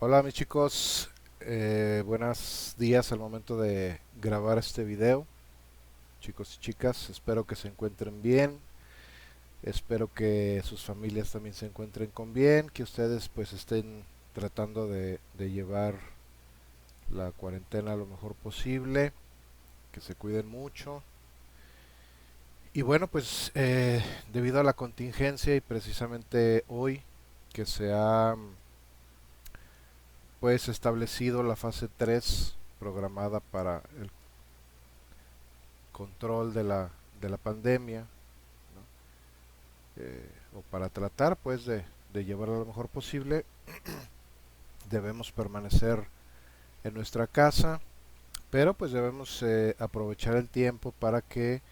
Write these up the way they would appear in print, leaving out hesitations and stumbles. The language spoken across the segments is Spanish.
Hola mis chicos, buenos días al momento de grabar este video. Chicos y chicas, espero que se encuentren bien, espero que sus familias también se encuentren con bien, que ustedes pues estén tratando de llevar la cuarentena lo mejor posible, que se cuiden mucho. Y bueno, pues debido a la contingencia y precisamente hoy que se ha pues establecido la fase 3 programada para el control de la pandemia, ¿no? O para tratar pues de llevarlo lo mejor posible, debemos permanecer en nuestra casa, pero pues debemos aprovechar el tiempo para que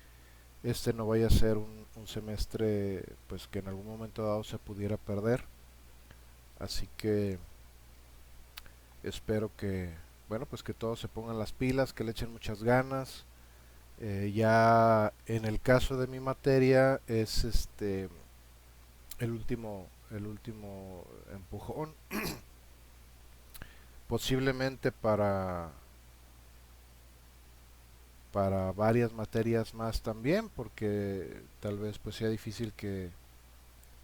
este no vaya a ser un semestre pues que en algún momento dado se pudiera perder. Así que espero que, bueno, pues que todos se pongan las pilas, que le echen muchas ganas. Ya en el caso de mi materia es el último empujón, posiblemente para varias materias más también, porque tal vez pues sea difícil que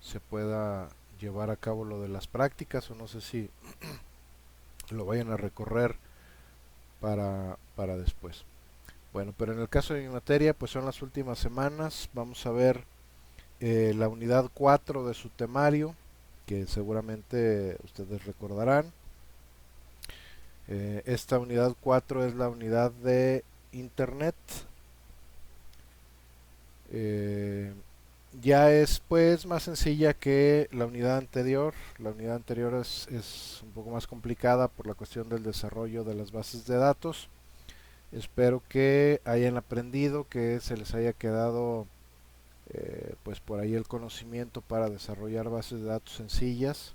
se pueda llevar a cabo lo de las prácticas, o no sé si lo vayan a recorrer para después. Bueno, pero en el caso de mi materia pues son las últimas semanas. Vamos a ver la unidad 4 de su temario, que seguramente ustedes recordarán. Esta unidad 4 es la unidad de Internet. Eh, ya es pues más sencilla que la unidad anterior. La unidad anterior es un poco más complicada por la cuestión del desarrollo de las bases de datos. Espero que hayan aprendido, que se les haya quedado pues por ahí el conocimiento para desarrollar bases de datos sencillas.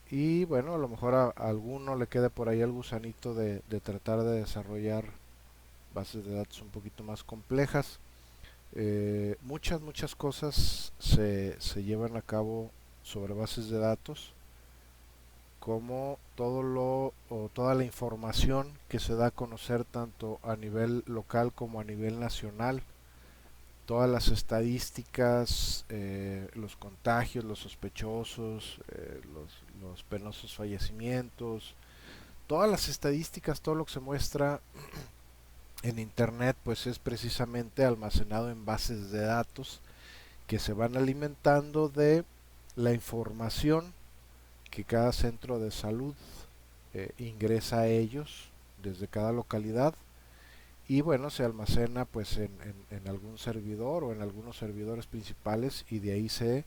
Y bueno, a lo mejor a alguno le quede por ahí el gusanito de tratar de desarrollar bases de datos un poquito más complejas. Muchas cosas se llevan a cabo sobre bases de datos, como o toda la información que se da a conocer tanto a nivel local como a nivel nacional, todas las estadísticas, los contagios, los sospechosos, los penosos fallecimientos, todas las estadísticas, todo lo que se muestra en internet pues es precisamente almacenado en bases de datos que se van alimentando de la información que cada centro de salud ingresa a ellos desde cada localidad, y bueno, se almacena pues en algún servidor o en algunos servidores principales, y de ahí se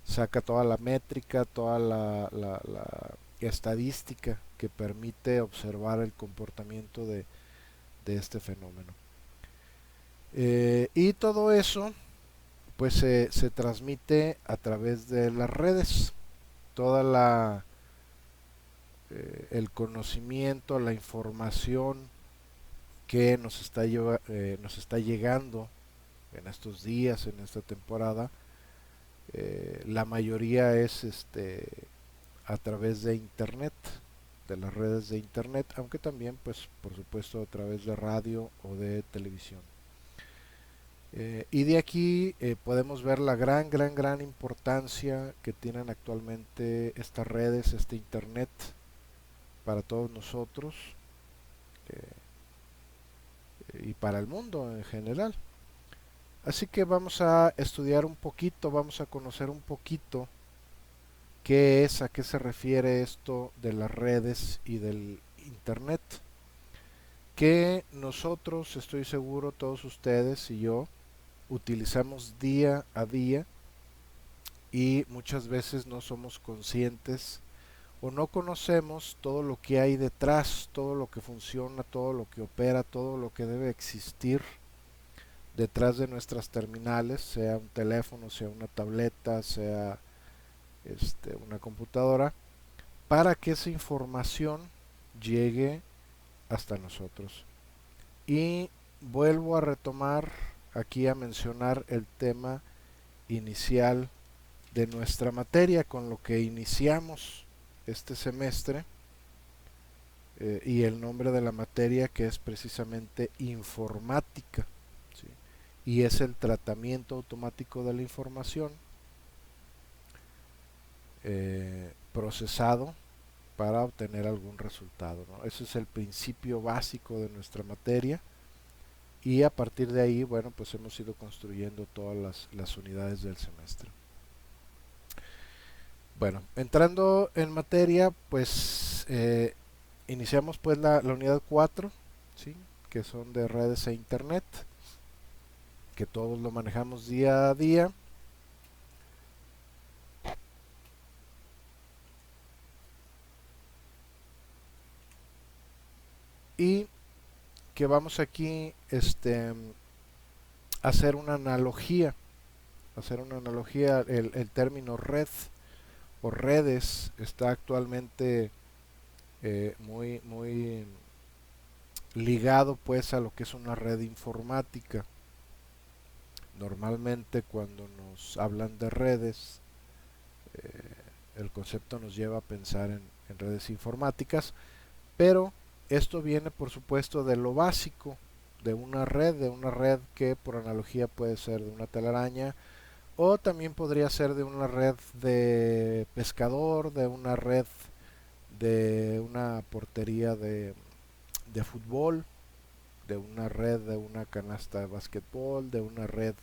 saca toda la métrica, toda la estadística que permite observar el comportamiento de este fenómeno. Y todo eso pues se transmite a través de las redes. Toda el conocimiento, la información que nos está llegando en estos días, en esta temporada, la mayoría es a través de internet, de las redes de internet, aunque también pues por supuesto a través de radio o de televisión. Y de aquí podemos ver la gran importancia que tienen actualmente estas redes, este internet para todos nosotros, y para el mundo en general. Así que vamos a estudiar un poquito, vamos a conocer un poquito qué es, a qué se refiere esto de las redes y del internet, que nosotros, estoy seguro, todos ustedes y yo, utilizamos día a día, y muchas veces no somos conscientes o no conocemos todo lo que hay detrás, todo lo que funciona, todo lo que opera, todo lo que debe existir detrás de nuestras terminales, sea un teléfono, sea una tableta, sea una computadora, para que esa información llegue hasta nosotros. Y vuelvo a retomar aquí a mencionar el tema inicial de nuestra materia, con lo que iniciamos este semestre, y el nombre de la materia, que es precisamente informática, ¿sí? Y es el tratamiento automático de la información procesado para obtener algún resultado, ¿no? Ese es el principio básico de nuestra materia, y a partir de ahí, bueno, pues hemos ido construyendo todas las unidades del semestre. Bueno, entrando en materia, pues iniciamos pues la unidad 4, ¿sí? Que son de redes e internet, que todos lo manejamos día a día. Y que vamos aquí a hacer una analogía. El término red o redes está actualmente muy ligado pues a lo que es una red informática. Normalmente cuando nos hablan de redes, el concepto nos lleva a pensar en redes informáticas, pero esto viene por supuesto de lo básico de una red que por analogía puede ser de una telaraña, o también podría ser de una red de pescador, de una red de una portería de fútbol, de una red de una canasta de básquetbol, de una red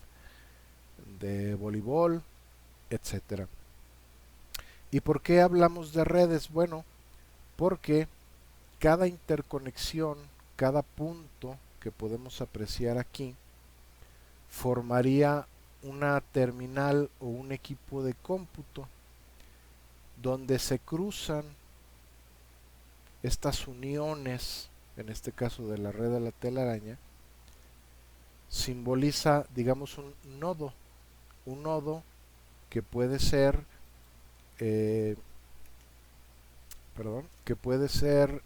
de voleibol, etcétera. ¿Y por qué hablamos de redes? Bueno, porque cada interconexión, cada punto que podemos apreciar aquí, formaría una terminal o un equipo de cómputo donde se cruzan estas uniones, en este caso de la red de la telaraña. Simboliza, digamos, un nodo que puede ser, eh, que puede ser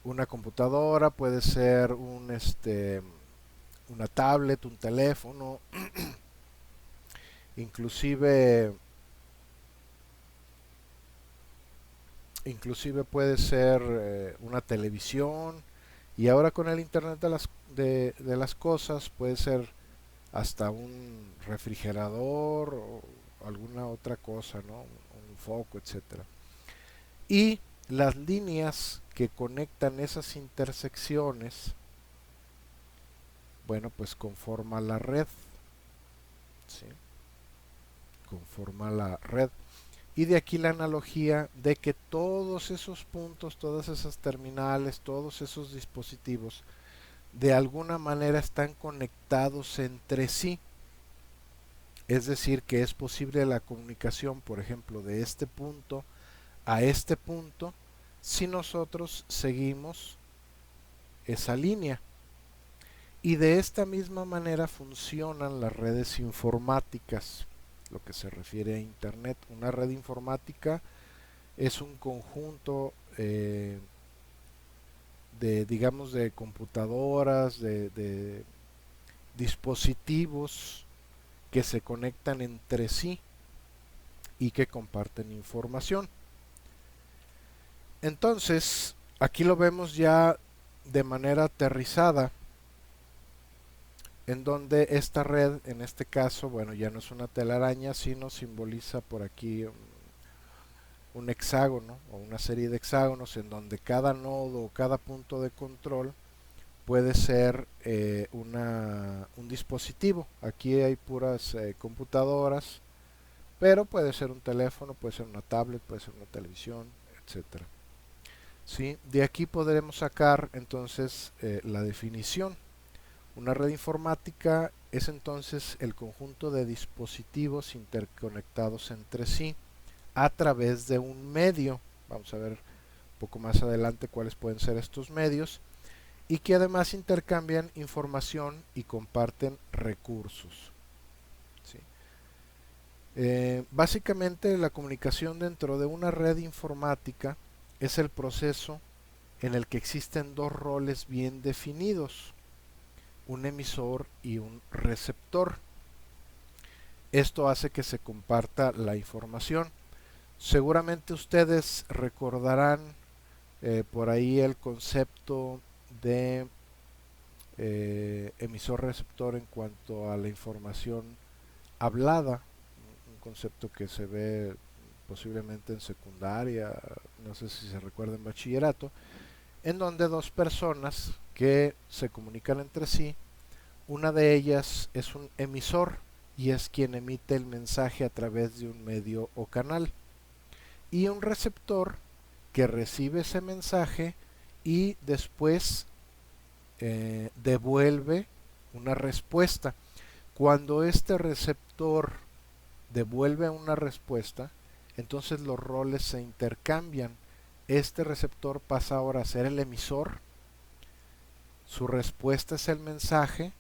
una computadora, puede ser una tablet, un teléfono, inclusive inclusive puede ser una televisión, y ahora con el internet de las cosas puede ser hasta un refrigerador o alguna otra cosa, ¿no? Un foco, etcétera. Y las líneas que conectan esas intersecciones, bueno, pues conforma la red, ¿sí? Conforma la red. Y de aquí la analogía de que todos esos puntos, todas esas terminales, todos esos dispositivos, de alguna manera están conectados entre sí. Es decir, que es posible la comunicación, por ejemplo, de este punto a este punto, si nosotros seguimos esa línea. Y de esta misma manera funcionan las redes informáticas, lo que se refiere a Internet. Una red informática es un conjunto digamos, de computadoras, de dispositivos que se conectan entre sí y que comparten información. Entonces, aquí lo vemos ya de manera aterrizada, en donde esta red, en este caso, bueno, ya no es una telaraña, sino simboliza por aquí un hexágono o una serie de hexágonos, en donde cada nodo o cada punto de control puede ser un dispositivo. Aquí hay puras computadoras, pero puede ser un teléfono, puede ser una tablet, puede ser una televisión, etcétera. ¿Sí? De aquí podremos sacar entonces la definición. Una red informática es entonces el conjunto de dispositivos interconectados entre sí a través de un medio. Vamos a ver un poco más adelante cuáles pueden ser estos medios, y que además intercambian información y comparten recursos. ¿Sí? Básicamente la comunicación dentro de una red informática es el proceso en el que existen dos roles bien definidos, un emisor y un receptor. esto hace que se comparta la información. Seguramente ustedes recordarán por ahí el concepto de emisor-receptor en cuanto a la información hablada, un concepto que se ve posiblemente en secundaria, no sé si se recuerda en bachillerato, en donde dos personas que se comunican entre sí, una de ellas es un emisor y es quien emite el mensaje a través de un medio o canal, y un receptor que recibe ese mensaje y después devuelve una respuesta. Cuando este receptor devuelve una respuesta, entonces los roles se intercambian. Este receptor pasa ahora a ser el emisor, su respuesta es el mensaje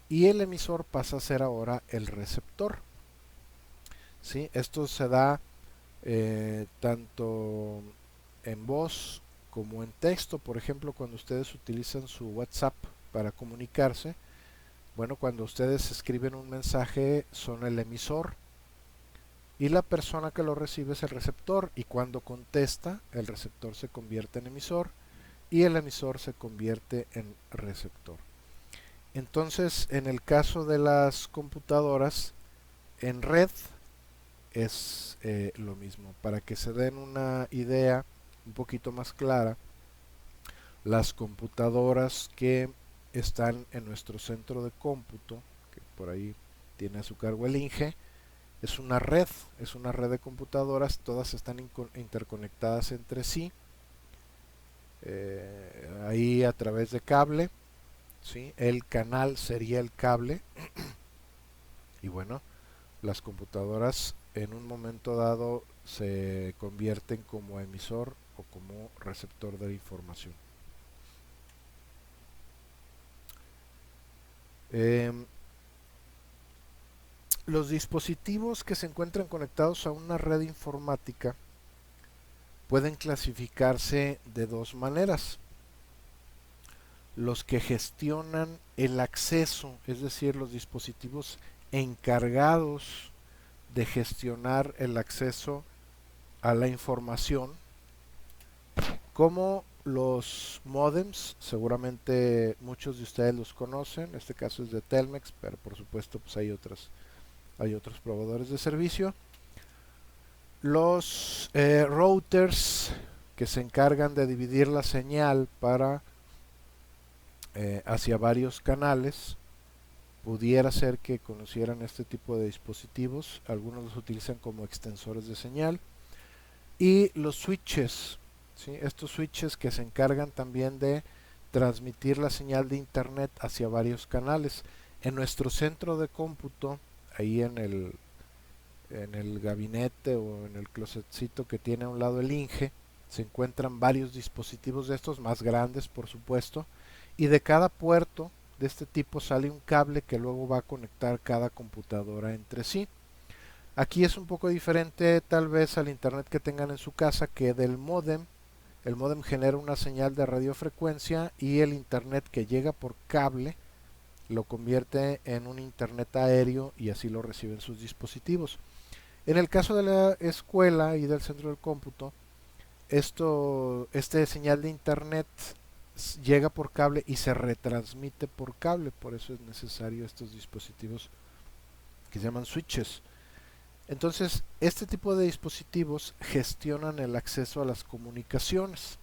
y el emisor pasa a ser ahora el receptor. ¿Sí? Esto se da tanto en voz como en texto. Por ejemplo, cuando ustedes utilizan su WhatsApp para comunicarse, bueno, cuando ustedes escriben un mensaje son el emisor y la persona que lo recibe es el receptor, y cuando contesta el receptor se convierte en emisor y el emisor se convierte en receptor. Entonces, en el caso de las computadoras en red es lo mismo. Para que se den una idea un poquito más clara, las computadoras que están en nuestro centro de cómputo, que por ahí tiene a su cargo el INGE, es una red de computadoras, todas están interconectadas entre sí, ahí a través de cable, ¿sí? El canal sería el cable, y bueno, las computadoras en un momento dado se convierten como emisor o como receptor de información. Eh, los dispositivos que se encuentran conectados a una red informática pueden clasificarse de dos maneras. Los que gestionan el acceso, es decir, los dispositivos encargados de gestionar el acceso a la información, como los modems. Seguramente muchos de ustedes los conocen, este caso es de Telmex, pero por supuesto pues hay otros proveedores de servicio. Los routers que se encargan de dividir la señal para hacia varios canales. Pudiera ser que conocieran este tipo de dispositivos, algunos los utilizan como extensores de señal. Y los switches, ¿sí? Estos switches que se encargan también de transmitir la señal de internet hacia varios canales. En nuestro centro de cómputo, ahí en el gabinete o en el closetcito que tiene a un lado el INGE, se encuentran varios dispositivos de estos, más grandes por supuesto, y de cada puerto de este tipo sale un cable que luego va a conectar cada computadora entre sí. Aquí es un poco diferente tal vez al internet que tengan en su casa que del módem. El módem genera una señal de radiofrecuencia y el internet que llega por cable lo convierte en un internet aéreo y así lo reciben sus dispositivos. En el caso de la escuela y del centro del cómputo, este señal de internet llega por cable y se retransmite por cable, por eso es necesario estos dispositivos que se llaman switches. Entonces, este tipo de dispositivos gestionan el acceso a las comunicaciones.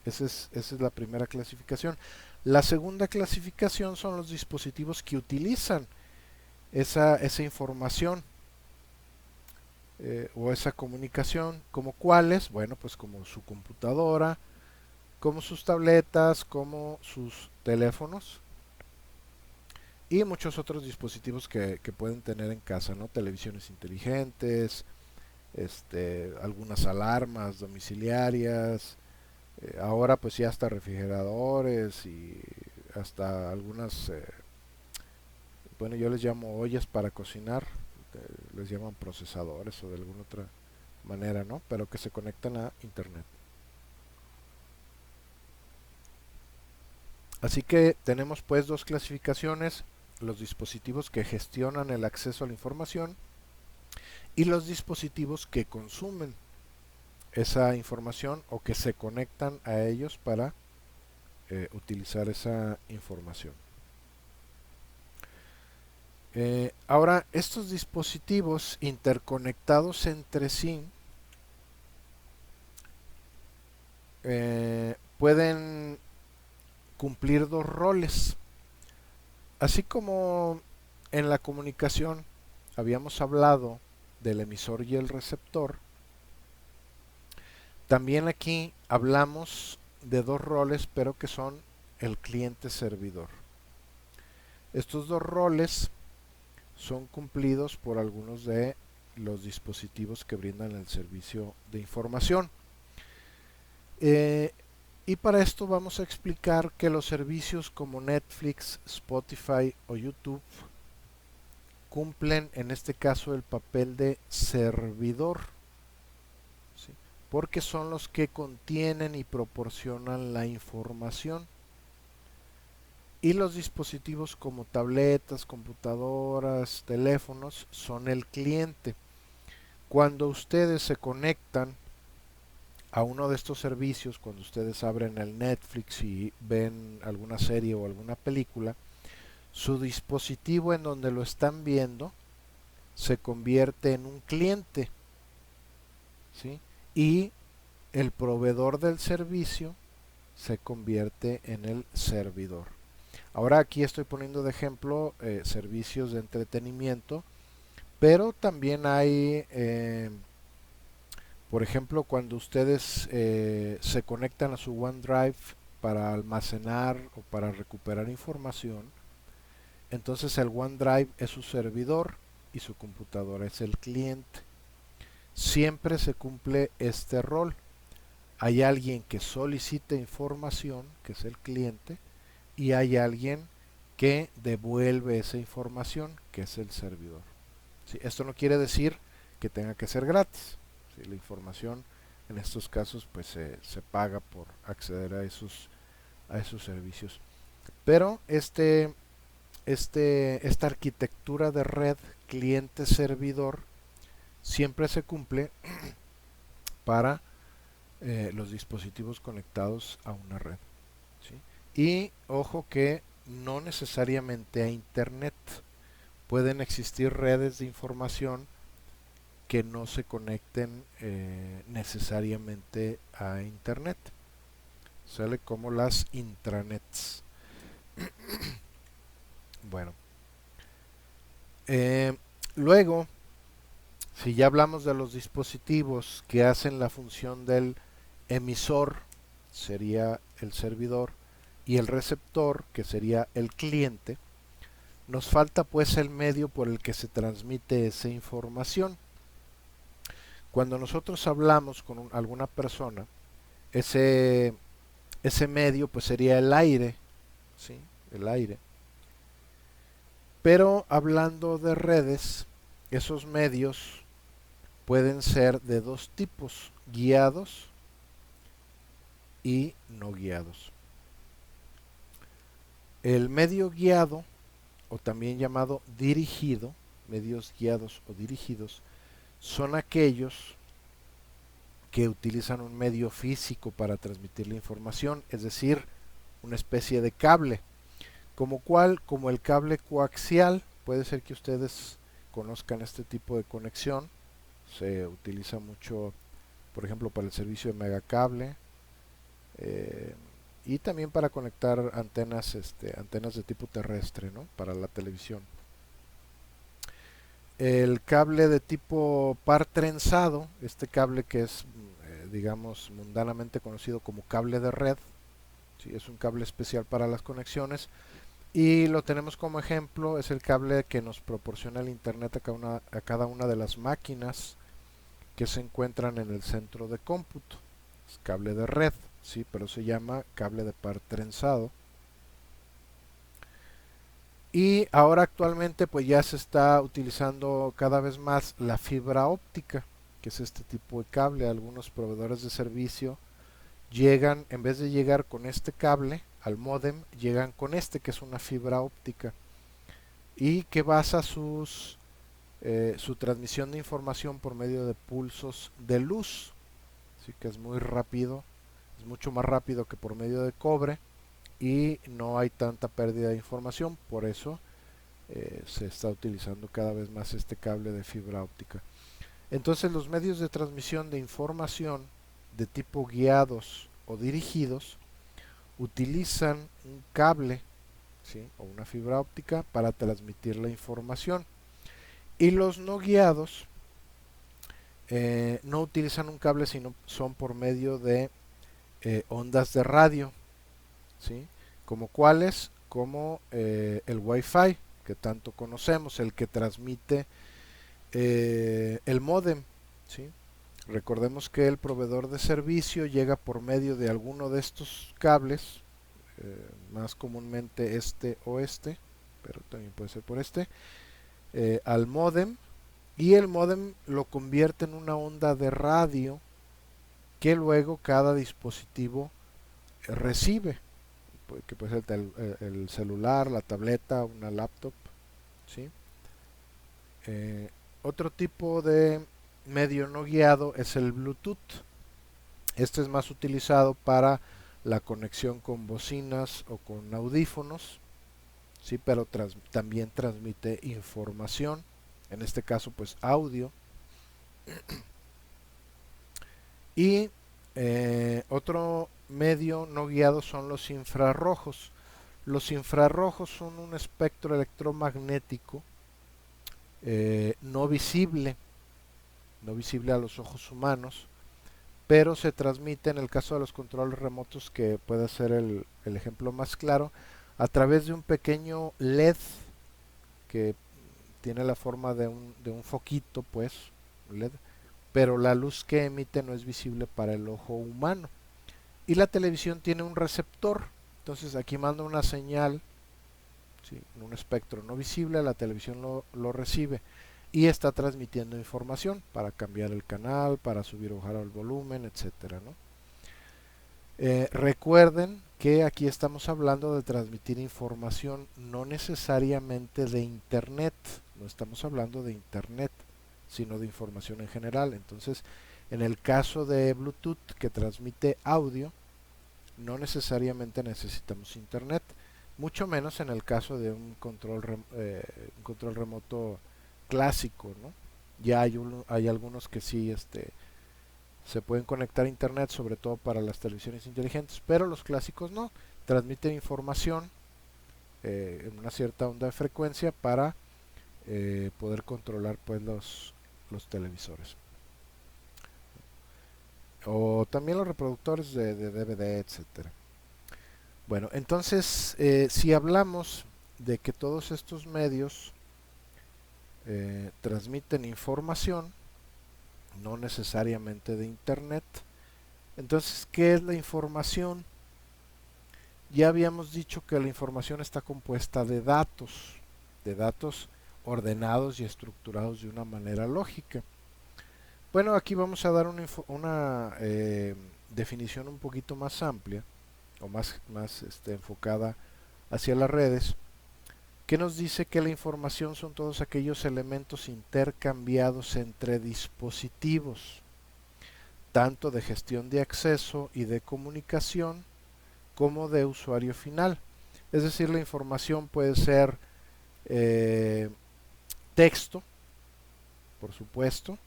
Esa es la primera clasificación. La segunda clasificación son los dispositivos que utilizan esa información o esa comunicación. ¿Como cuáles? Bueno, pues como su computadora, como sus tabletas, como sus teléfonos y muchos otros dispositivos que pueden tener en casa, ¿no? Televisiones inteligentes, algunas alarmas domiciliarias, ahora pues ya hasta refrigeradores y hasta algunas, bueno, yo les llamo ollas para cocinar, les llaman procesadores o de alguna otra manera, ¿no? Pero que se conectan a internet. Así que tenemos pues dos clasificaciones: los dispositivos que gestionan el acceso a la información y los dispositivos que consumen esa información o que se conectan a ellos para utilizar esa información. Ahora, estos dispositivos interconectados entre sí pueden cumplir dos roles. Así como en la comunicación habíamos hablado del emisor y el receptor, también aquí hablamos de dos roles, pero que son el cliente-servidor. Estos dos roles son cumplidos por algunos de los dispositivos que brindan el servicio de información. Y para esto vamos a explicar que los servicios como Netflix, Spotify o YouTube cumplen en este caso el papel de servidor, ¿sí? Porque son los que contienen y proporcionan la información. Y los dispositivos como tabletas, computadoras, teléfonos son el cliente. Cuando ustedes se conectan a uno de estos servicios, cuando ustedes abren el Netflix y ven alguna serie o alguna película, su dispositivo en donde lo están viendo se convierte en un cliente, ¿sí? Y el proveedor del servicio se convierte en el servidor. Ahora aquí estoy poniendo de ejemplo servicios de entretenimiento, pero también hay, por ejemplo, cuando ustedes se conectan a su OneDrive para almacenar o para recuperar información, entonces el OneDrive es su servidor y su computadora es el cliente. Siempre se cumple este rol. Hay alguien que solicita información, que es el cliente, y hay alguien que devuelve esa información, que es el servidor. ¿Sí? Esto no quiere decir que tenga que ser gratis. ¿Sí? La información en estos casos pues se paga por acceder a esos servicios. Pero esta arquitectura de red cliente-servidor siempre se cumple para los dispositivos conectados a una red. ¿Sí? Y ojo que no necesariamente a internet. Pueden existir redes de información que no se conecten necesariamente a internet. Sale como las intranets. Bueno, eh, luego, si ya hablamos de los dispositivos que hacen la función del emisor, sería el servidor, y el receptor, que sería el cliente, nos falta pues el medio por el que se transmite esa información. Cuando nosotros hablamos con alguna persona, ese medio pues sería el aire, ¿sí? El aire. Pero hablando de redes, esos medios pueden ser de dos tipos, guiados y no guiados. El medio guiado, o también llamado dirigido, medios guiados o dirigidos, son aquellos que utilizan un medio físico para transmitir la información, es decir, una especie de cable, como el cable coaxial. Puede ser que ustedes conozcan este tipo de conexión. Se utiliza mucho, por ejemplo, para el servicio de megacable, eh, y también para conectar antenas de tipo terrestre, ¿no? Para la televisión. El cable de tipo par trenzado, este cable que es, digamos, mundanamente conocido como cable de red, ¿sí? Es un cable especial para las conexiones. Y lo tenemos como ejemplo, es el cable que nos proporciona el internet a cada una de las máquinas que se encuentran en el centro de cómputo. Es cable de red, sí, pero se llama cable de par trenzado. Y ahora actualmente pues ya se está utilizando cada vez más la fibra óptica, que es este tipo de cable. Algunos proveedores de servicio llegan, en vez de llegar con este cable al módem, llegan con este que es una fibra óptica. y que basa su transmisión de información por medio de pulsos de luz. Así que es muy rápido, es mucho más rápido que por medio de cobre y no hay tanta pérdida de información. Por eso se está utilizando cada vez más este cable de fibra óptica. Entonces los medios de transmisión de información de tipo guiados o dirigidos utilizan un cable, ¿sí?, o una fibra óptica para transmitir la información. Y los no guiados no utilizan un cable, sino son por medio de ondas de radio, ¿sí? Como cuáles, como el Wi-Fi, que tanto conocemos, el que transmite el módem, ¿sí? Recordemos que el proveedor de servicio llega por medio de alguno de estos cables, más comúnmente este o este, pero también puede ser por este, al módem, y el módem lo convierte en una onda de radio que luego cada dispositivo recibe, que puede ser el celular, la tableta, una laptop, ¿sí? Eh, Otro tipo de medio no guiado es el Bluetooth. Este es más utilizado para la conexión con bocinas o con audífonos, ¿sí? Pero también transmite información, en este caso pues audio. Y otro medio no guiado son los infrarrojos. Los infrarrojos son un espectro electromagnético no visible, no visible a los ojos humanos, pero se transmite, en el caso de los controles remotos, que puede ser el ejemplo más claro, a través de un pequeño LED que tiene la forma de un foquito, pues, LED, pero la luz que emite no es visible para el ojo humano. Y la televisión tiene un receptor, entonces aquí manda una señal, ¿sí?, un espectro no visible, la televisión lo recibe y está transmitiendo información para cambiar el canal, para subir o bajar el volumen, etcétera, ¿no? Recuerden que aquí estamos hablando de transmitir información, no necesariamente de internet, no estamos hablando de internet, sino de información en general. Entonces, en el caso de Bluetooth, que transmite audio, no necesariamente necesitamos internet, mucho menos en el caso de un control remoto clásico, ¿no? Ya hay algunos que sí se pueden conectar a internet, sobre todo para las televisiones inteligentes, pero los clásicos no, transmiten información en una cierta onda de frecuencia para poder controlar pues los televisores. O también los reproductores de DVD, etcétera. Bueno, entonces, si hablamos de que todos estos medios transmiten información, no necesariamente de internet, entonces, ¿qué es la información? Ya habíamos dicho que la información está compuesta de datos ordenados y estructurados de una manera lógica. Bueno, aquí vamos a dar una definición un poquito más amplia o más enfocada hacia las redes, que nos dice que la información son todos aquellos elementos intercambiados entre dispositivos, tanto de gestión de acceso y de comunicación como de usuario final. Es decir, la información puede ser eh, texto, por supuesto,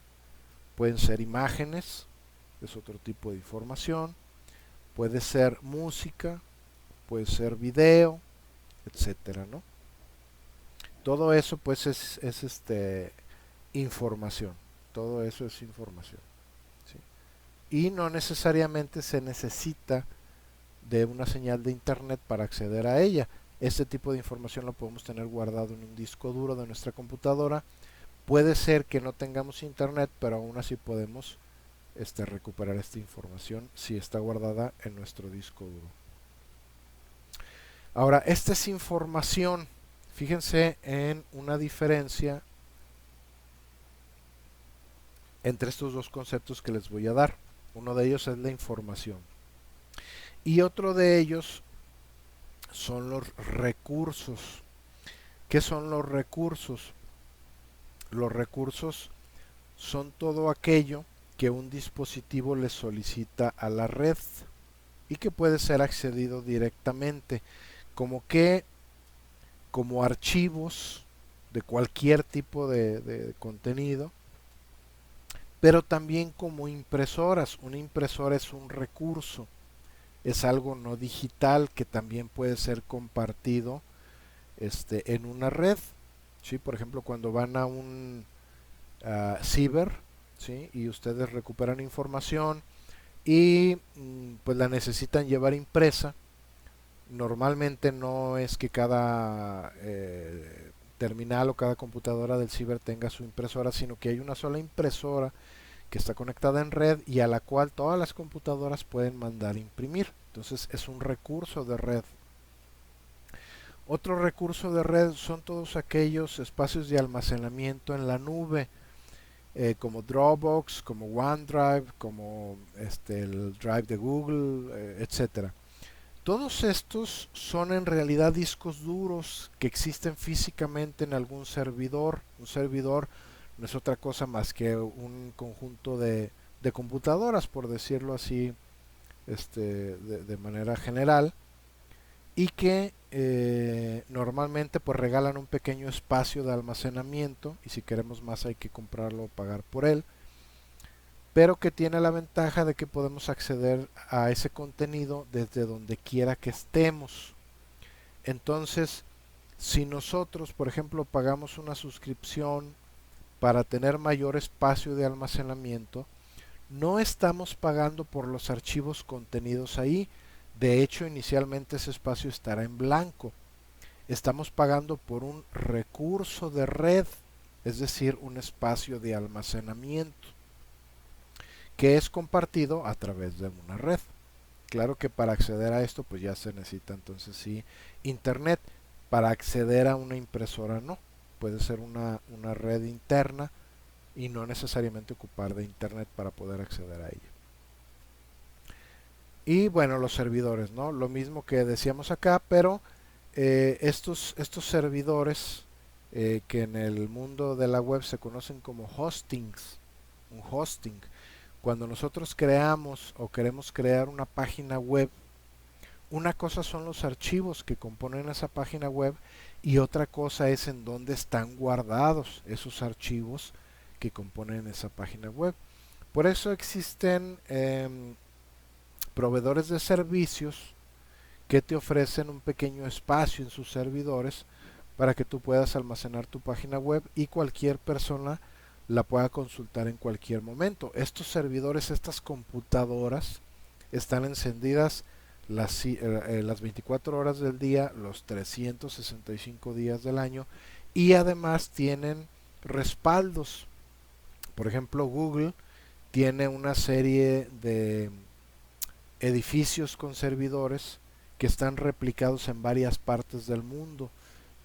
pueden ser imágenes, es otro tipo de información, puede ser música, puede ser video, etcétera, ¿no? Todo eso pues es información, todo eso es información, ¿sí? Y no necesariamente se necesita de una señal de internet para acceder a ella. Este tipo de información lo podemos tener guardado en un disco duro de nuestra computadora. Puede ser que no tengamos internet, pero aún así podemos recuperar esta información si está guardada en nuestro disco duro. Ahora, esta es información. Fíjense en una diferencia entre estos dos conceptos que les voy a dar. Uno de ellos es la información y otro de ellos son los recursos. ¿Qué son los recursos? Los recursos son todo aquello que un dispositivo le solicita a la red y que puede ser accedido directamente, como que como archivos de cualquier tipo de contenido, pero también como impresoras. Una impresora es un recurso, es algo no digital que también puede ser compartido en una red. ¿Sí? Por ejemplo, cuando van a un ciber, ¿sí? Y ustedes recuperan información y pues la necesitan llevar impresa. Normalmente no es que cada terminal o cada computadora del ciber tenga su impresora, sino que hay una sola impresora que está conectada en red y a la cual todas las computadoras pueden mandar imprimir. Entonces es un recurso de red. Otro recurso de red son todos aquellos espacios de almacenamiento en la nube, como Dropbox, como OneDrive, como el Drive de Google, etcétera. Todos estos son en realidad discos duros que existen físicamente en algún servidor. Un servidor no es otra cosa más que un conjunto de computadoras, por decirlo así, de manera general, y que normalmente pues regalan un pequeño espacio de almacenamiento y si queremos más hay que comprarlo o pagar por él, pero que tiene la ventaja de que podemos acceder a ese contenido desde donde quiera que estemos. Entonces, si nosotros, por ejemplo, pagamos una suscripción para tener mayor espacio de almacenamiento, no estamos pagando por los archivos contenidos ahí. De hecho, inicialmente ese espacio estará en blanco. Estamos pagando por un recurso de red, es decir, un espacio de almacenamiento que es compartido a través de una red. Claro que para acceder a esto pues ya se necesita entonces sí internet. Para acceder a una impresora no. Puede ser una red interna y no necesariamente ocupar de internet para poder acceder a ella. Y bueno, los servidores, ¿no? Lo mismo que decíamos acá, pero estos servidores que en el mundo de la web se conocen como hostings, un hosting. Cuando nosotros creamos o queremos crear una página web, una cosa son los archivos que componen esa página web y otra cosa es en dónde están guardados esos archivos que componen esa página web. Por eso existen proveedores de servicios que te ofrecen un pequeño espacio en sus servidores para que tú puedas almacenar tu página web y cualquier persona la pueda consultar en cualquier momento. Estos servidores, estas computadoras, están encendidas las 24 horas del día, los 365 días del año y además tienen respaldos. Por ejemplo, Google tiene una serie de edificios con servidores que están replicados en varias partes del mundo.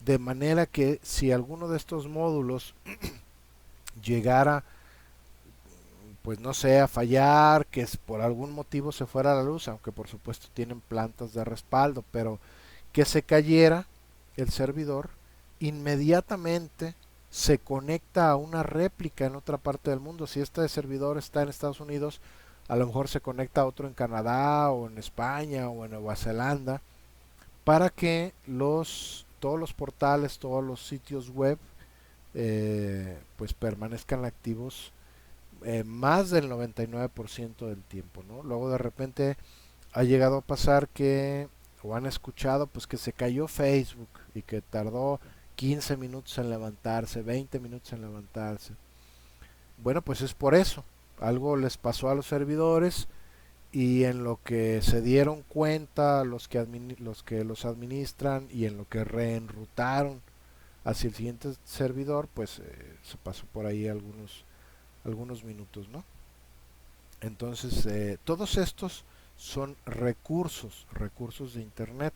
De manera que si alguno de estos módulos llegara, pues no sé, a fallar, que por algún motivo se fuera la luz, aunque por supuesto tienen plantas de respaldo, pero que se cayera el servidor, inmediatamente se conecta a una réplica en otra parte del mundo. Si este servidor está en Estados Unidos, a lo mejor se conecta a otro en Canadá o en España o en Nueva Zelanda, para que todos los portales, todos los sitios web, pues permanezcan activos más del 99% del tiempo, ¿no? Luego de repente ha llegado a pasar que, o han escuchado, pues que se cayó Facebook y que tardó 15 minutos en levantarse, 20 minutos en levantarse. Bueno, pues es por eso. Algo les pasó a los servidores y en lo que se dieron cuenta los que los administran y en lo que reenrutaron hacia el siguiente servidor, pues se pasó por ahí algunos minutos, ¿no? Entonces, todos estos son recursos de internet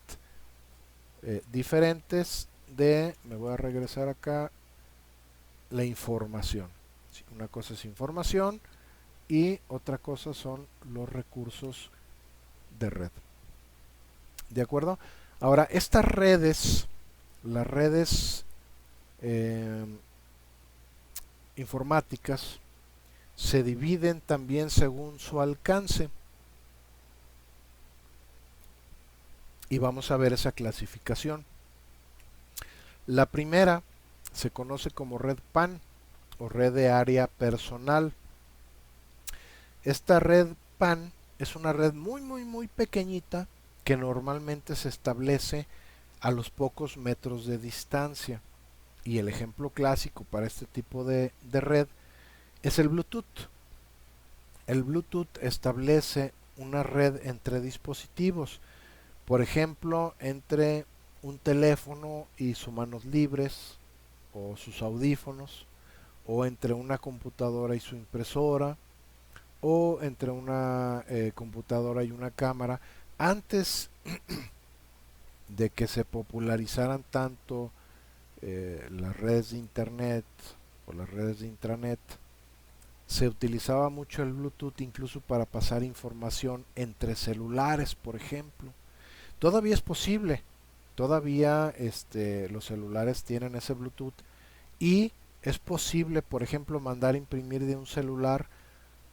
diferentes me voy a regresar acá, la información. Sí, una cosa es información y otra cosa son los recursos de red. ¿De acuerdo? Ahora, estas redes, las redes eh, informáticas se dividen también según su alcance y vamos a ver esa clasificación. La primera se conoce como red PAN o red de área personal. Esta red PAN es una red muy pequeñita que normalmente se establece a los pocos metros de distancia. Y el ejemplo clásico para este tipo de red es el Bluetooth. El Bluetooth establece una red entre dispositivos, por ejemplo, entre un teléfono y sus manos libres o sus audífonos, o entre una computadora y su impresora, o entre una computadora y una cámara. Antes de que se popularizaran tanto las redes de internet o las redes de intranet, se utilizaba mucho el Bluetooth incluso para pasar información entre celulares, por ejemplo. Todavía es posible, todavía los celulares tienen ese Bluetooth y es posible, por ejemplo, mandar imprimir de un celular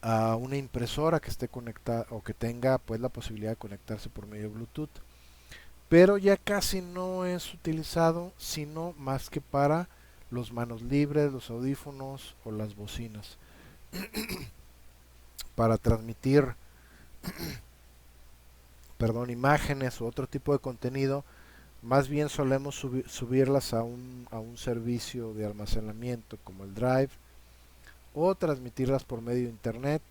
a una impresora que esté conectada o que tenga pues la posibilidad de conectarse por medio de Bluetooth. Pero ya casi no es utilizado sino más que para los manos libres, los audífonos o las bocinas. Para transmitir, perdón, imágenes u otro tipo de contenido, más bien solemos subirlas a un servicio de almacenamiento como el Drive o transmitirlas por medio de internet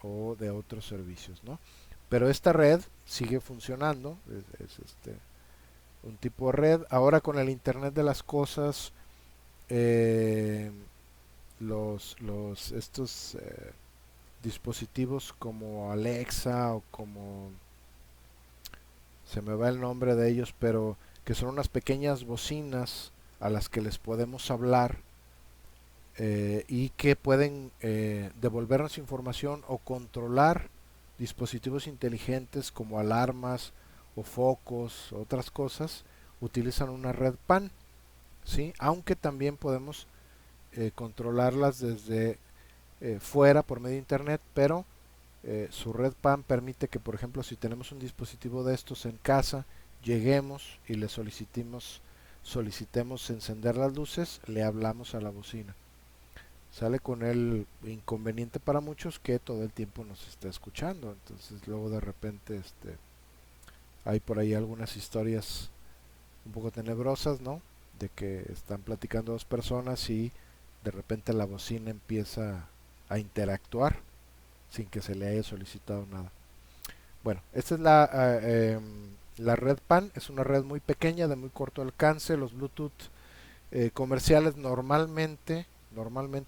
o de otros servicios, ¿no? Pero esta red sigue funcionando, es un tipo de red. Ahora con el internet de las cosas, eh, estos dispositivos como Alexa o como se me va el nombre de ellos, pero que son unas pequeñas bocinas a las que les podemos hablar y que pueden devolvernos información o controlar dispositivos inteligentes como alarmas o focos o otras cosas, utilizan una red PAN, ¿sí? Aunque también podemos controlarlas desde fuera por medio de internet, pero su red PAN permite que, por ejemplo, si tenemos un dispositivo de estos en casa, lleguemos y le solicitemos encender las luces, le hablamos a la bocina. Sale con el inconveniente para muchos que todo el tiempo nos está escuchando, entonces luego de repente hay por ahí algunas historias un poco tenebrosas, ¿no? De que están platicando dos personas y de repente la bocina empieza a interactuar sin que se le haya solicitado nada. Bueno, esta es la red PAN, es una red muy pequeña, de muy corto alcance. Los Bluetooth comerciales normalmente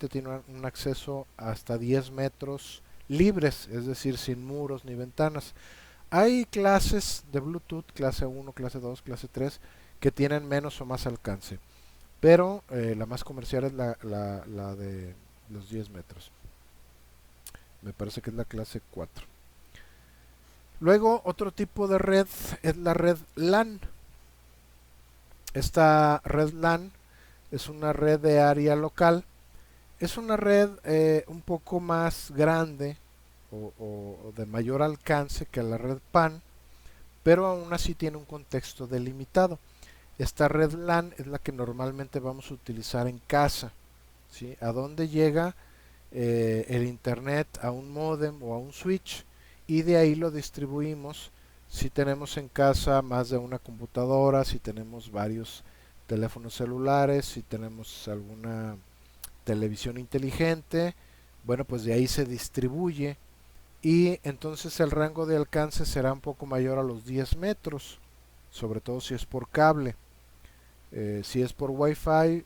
tienen un acceso hasta 10 metros libres, es decir, sin muros ni ventanas. Hay clases de Bluetooth, clase 1, clase 2, clase 3, que tienen menos o más alcance, pero la más comercial es la de los 10 metros. Me parece que es la clase 4. Luego, otro tipo de red es la red LAN. Esta red LAN es una red de área local. Es una red un poco más grande o de mayor alcance que la red PAN, pero aún así tiene un contexto delimitado. Esta red LAN es la que normalmente vamos a utilizar en casa, ¿sí? A donde llega el internet a un modem o a un switch y de ahí lo distribuimos si tenemos en casa más de una computadora, si tenemos varios teléfonos celulares, si tenemos alguna televisión inteligente, bueno, pues de ahí se distribuye y entonces el rango de alcance será un poco mayor a los 10 metros, sobre todo si es por cable. Si es por Wi-Fi,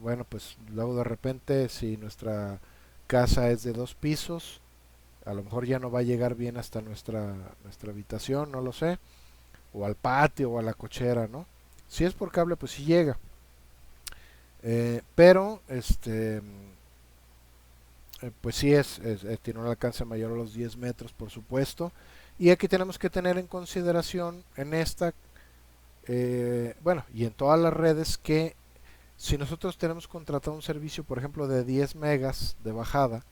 bueno, pues luego de repente si nuestra casa es de 2 pisos, a lo mejor ya no va a llegar bien hasta nuestra habitación, no lo sé, o al patio o a la cochera, ¿no? Si es por cable, pues sí llega. Pero pues sí tiene un alcance mayor a los 10 metros, por supuesto. Y aquí tenemos que tener en consideración en esta, bueno, y en todas las redes que si nosotros tenemos contratado un servicio, por ejemplo, de 10 megas de bajada,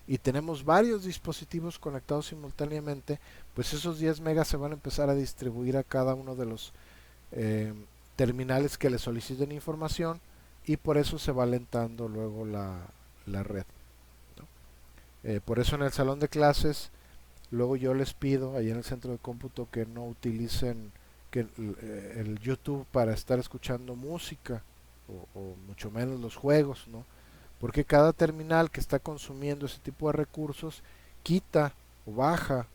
y tenemos varios dispositivos conectados simultáneamente, pues esos 10 megas se van a empezar a distribuir a cada uno de los eh, terminales que le soliciten información, y por eso se va alentando luego la red, ¿no? Por eso en el salón de clases, luego yo les pido ahí en el centro de cómputo que no utilicen el YouTube para estar escuchando música, o mucho menos los juegos, ¿no? Porque cada terminal que está consumiendo ese tipo de recursos quita o baja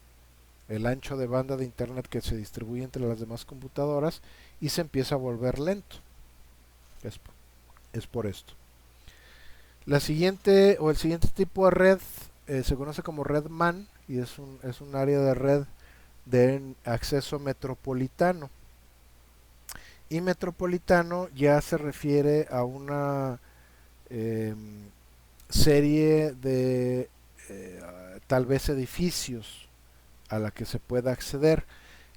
el ancho de banda de internet que se distribuye entre las demás computadoras, y se empieza a volver lento. Es, es por esto. La siguiente o el siguiente tipo de red se conoce como red MAN, y es un área de red de acceso metropolitano. Y metropolitano ya se refiere a una eh, serie de tal vez edificios a la que se pueda acceder.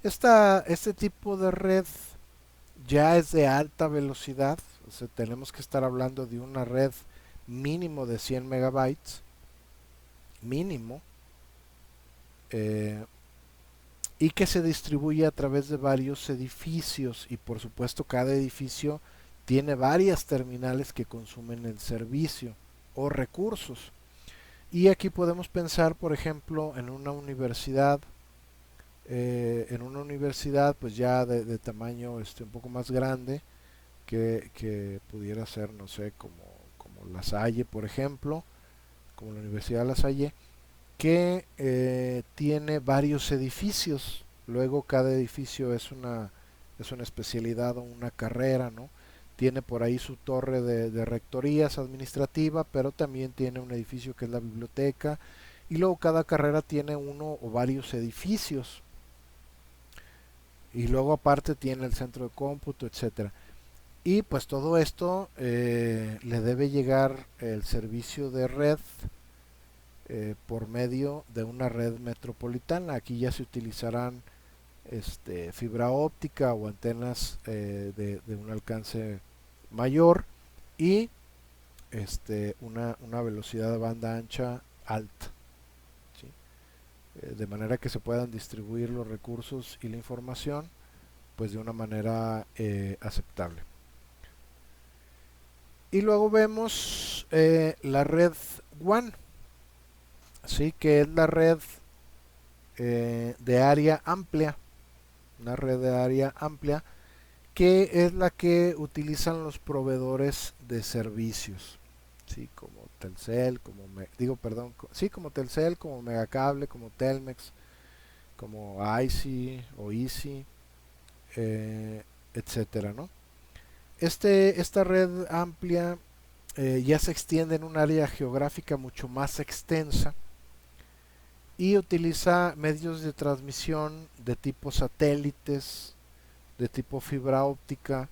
Este tipo de red ya es de alta velocidad, o sea, tenemos que estar hablando de una red mínimo de 100 megabytes, mínimo, eh, y que se distribuye a través de varios edificios, y por supuesto cada edificio tiene varias terminales que consumen el servicio o recursos. Y aquí podemos pensar, por ejemplo, en una universidad pues ya de tamaño un poco más grande, que pudiera ser, no sé, como La Salle, por ejemplo, como la Universidad de La Salle, que tiene varios edificios. Luego cada edificio es una especialidad o una carrera, ¿no? Tiene por ahí su torre de rectorías administrativa, pero también tiene un edificio que es la biblioteca, y luego cada carrera tiene uno o varios edificios, y luego aparte tiene el centro de cómputo, etcétera. Y pues todo esto le debe llegar el servicio de red por medio de una red metropolitana. Aquí ya se utilizarán fibra óptica o antenas de un alcance mayor, y una velocidad de banda ancha alta, ¿sí? De manera que se puedan distribuir los recursos y la información pues de una manera aceptable. Y luego vemos la red WAN, ¿sí? Que es la red de área amplia, una red de área amplia, que es la que utilizan los proveedores de servicios, ¿sí? Como Telcel, como Telcel, como Megacable, como Telmex, como ICI o Easy, etcétera, ¿no? Esta red amplia ya se extiende en un área geográfica mucho más extensa, y utiliza medios de transmisión de tipo satélites, de tipo fibra óptica,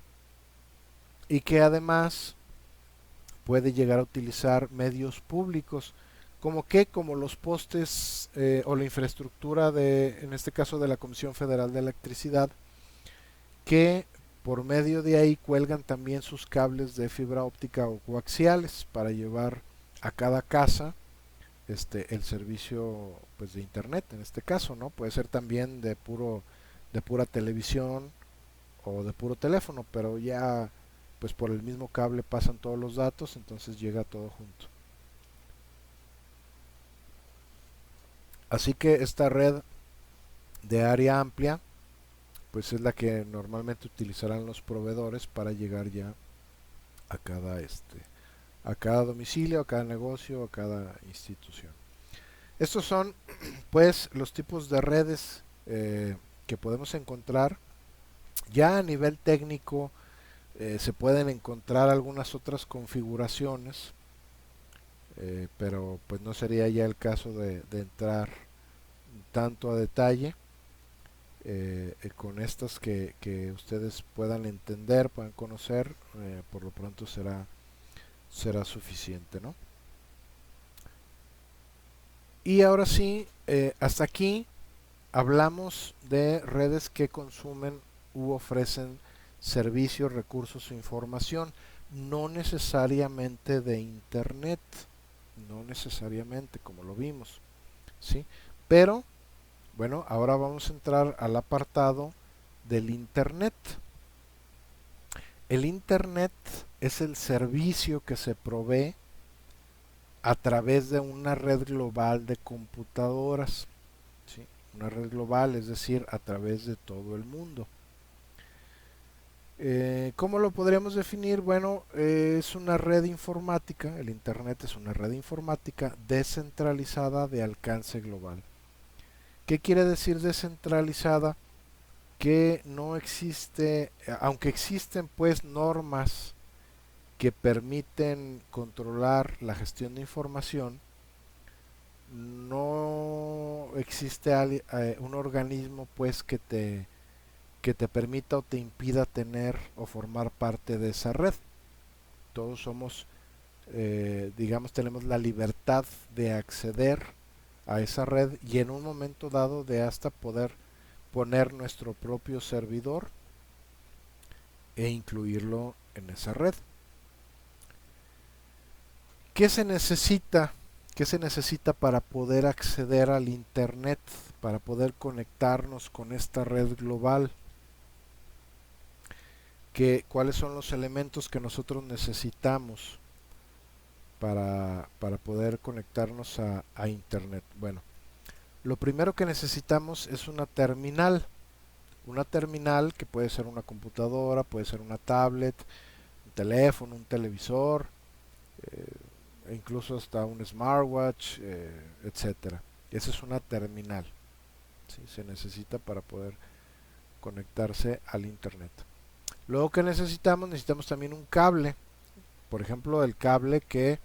y que además puede llegar a utilizar medios públicos, como los postes o la infraestructura en este caso de la Comisión Federal de Electricidad, que por medio de ahí cuelgan también sus cables de fibra óptica o coaxiales para llevar a cada casa el servicio pues de internet en este caso, ¿no? Puede ser también de pura televisión o de puro teléfono, pero ya pues por el mismo cable pasan todos los datos, entonces llega todo junto. Así que esta red de área amplia pues es la que normalmente utilizarán los proveedores para llegar ya a a cada domicilio, a cada negocio, a cada institución. Estos son pues los tipos de redes que podemos encontrar. Ya a nivel técnico se pueden encontrar algunas otras configuraciones, pero pues no sería ya el caso de entrar tanto a detalle con estas que ustedes puedan entender, puedan conocer. Por lo pronto será suficiente, ¿no? Y ahora sí, hasta aquí hablamos de redes que consumen u ofrecen servicios, recursos o información. no necesariamente de internet, no necesariamente como lo vimos, ¿sí? Pero bueno, ahora vamos a entrar al apartado del internet. El internet es el servicio que se provee a través de una red global de computadoras, ¿sí? Una red global, es decir, a través de todo el mundo. ¿Cómo lo podríamos definir? Bueno, es una red informática, el Internet es una red informática descentralizada de alcance global. ¿Qué quiere decir descentralizada? Que no existe, aunque existen pues normas que permiten controlar la gestión de información, no existe un organismo pues que te permita o te impida tener o formar parte de esa red. Todos somos, digamos, tenemos la libertad de acceder a esa red y en un momento dado de hasta poder poner nuestro propio servidor e incluirlo en esa red. ¿Qué se necesita? ¿Qué se necesita para poder acceder al Internet, para poder conectarnos con esta red global? ¿Cuáles son los elementos que nosotros necesitamos para poder conectarnos a Internet? Bueno, lo primero que necesitamos es una terminal que puede ser una computadora, puede ser una tablet, un teléfono, un televisor, e incluso hasta un smartwatch, etcétera. Esa es una terminal, ¿sí? Se necesita para poder conectarse al internet. Luego que necesitamos también un cable, por ejemplo el cable que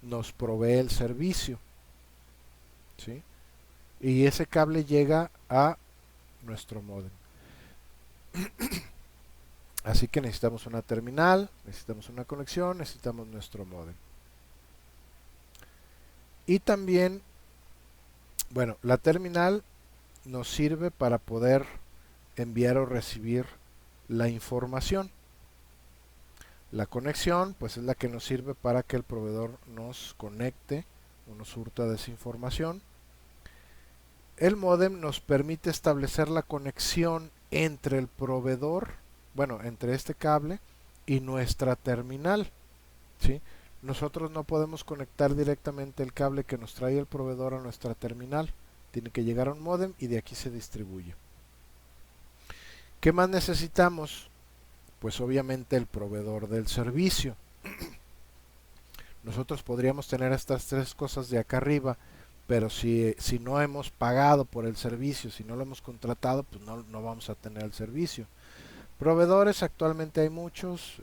nos provee el servicio, ¿sí? Y ese cable llega a nuestro modem. Así que necesitamos una terminal, necesitamos una conexión, necesitamos nuestro modem. Y también, bueno, la terminal nos sirve para poder enviar o recibir la información. La conexión, pues es la que nos sirve para que el proveedor nos conecte o nos surta de esa información. El módem nos permite establecer la conexión entre el proveedor, bueno, entre este cable y nuestra terminal, ¿sí? Nosotros no podemos conectar directamente el cable que nos trae el proveedor a nuestra terminal. Tiene que llegar a un módem y de aquí se distribuye. ¿Qué más necesitamos? Pues obviamente el proveedor del servicio. Nosotros podríamos tener estas tres cosas de acá arriba, pero si no hemos pagado por el servicio, si no lo hemos contratado, pues no vamos a tener el servicio. Proveedores actualmente hay muchos,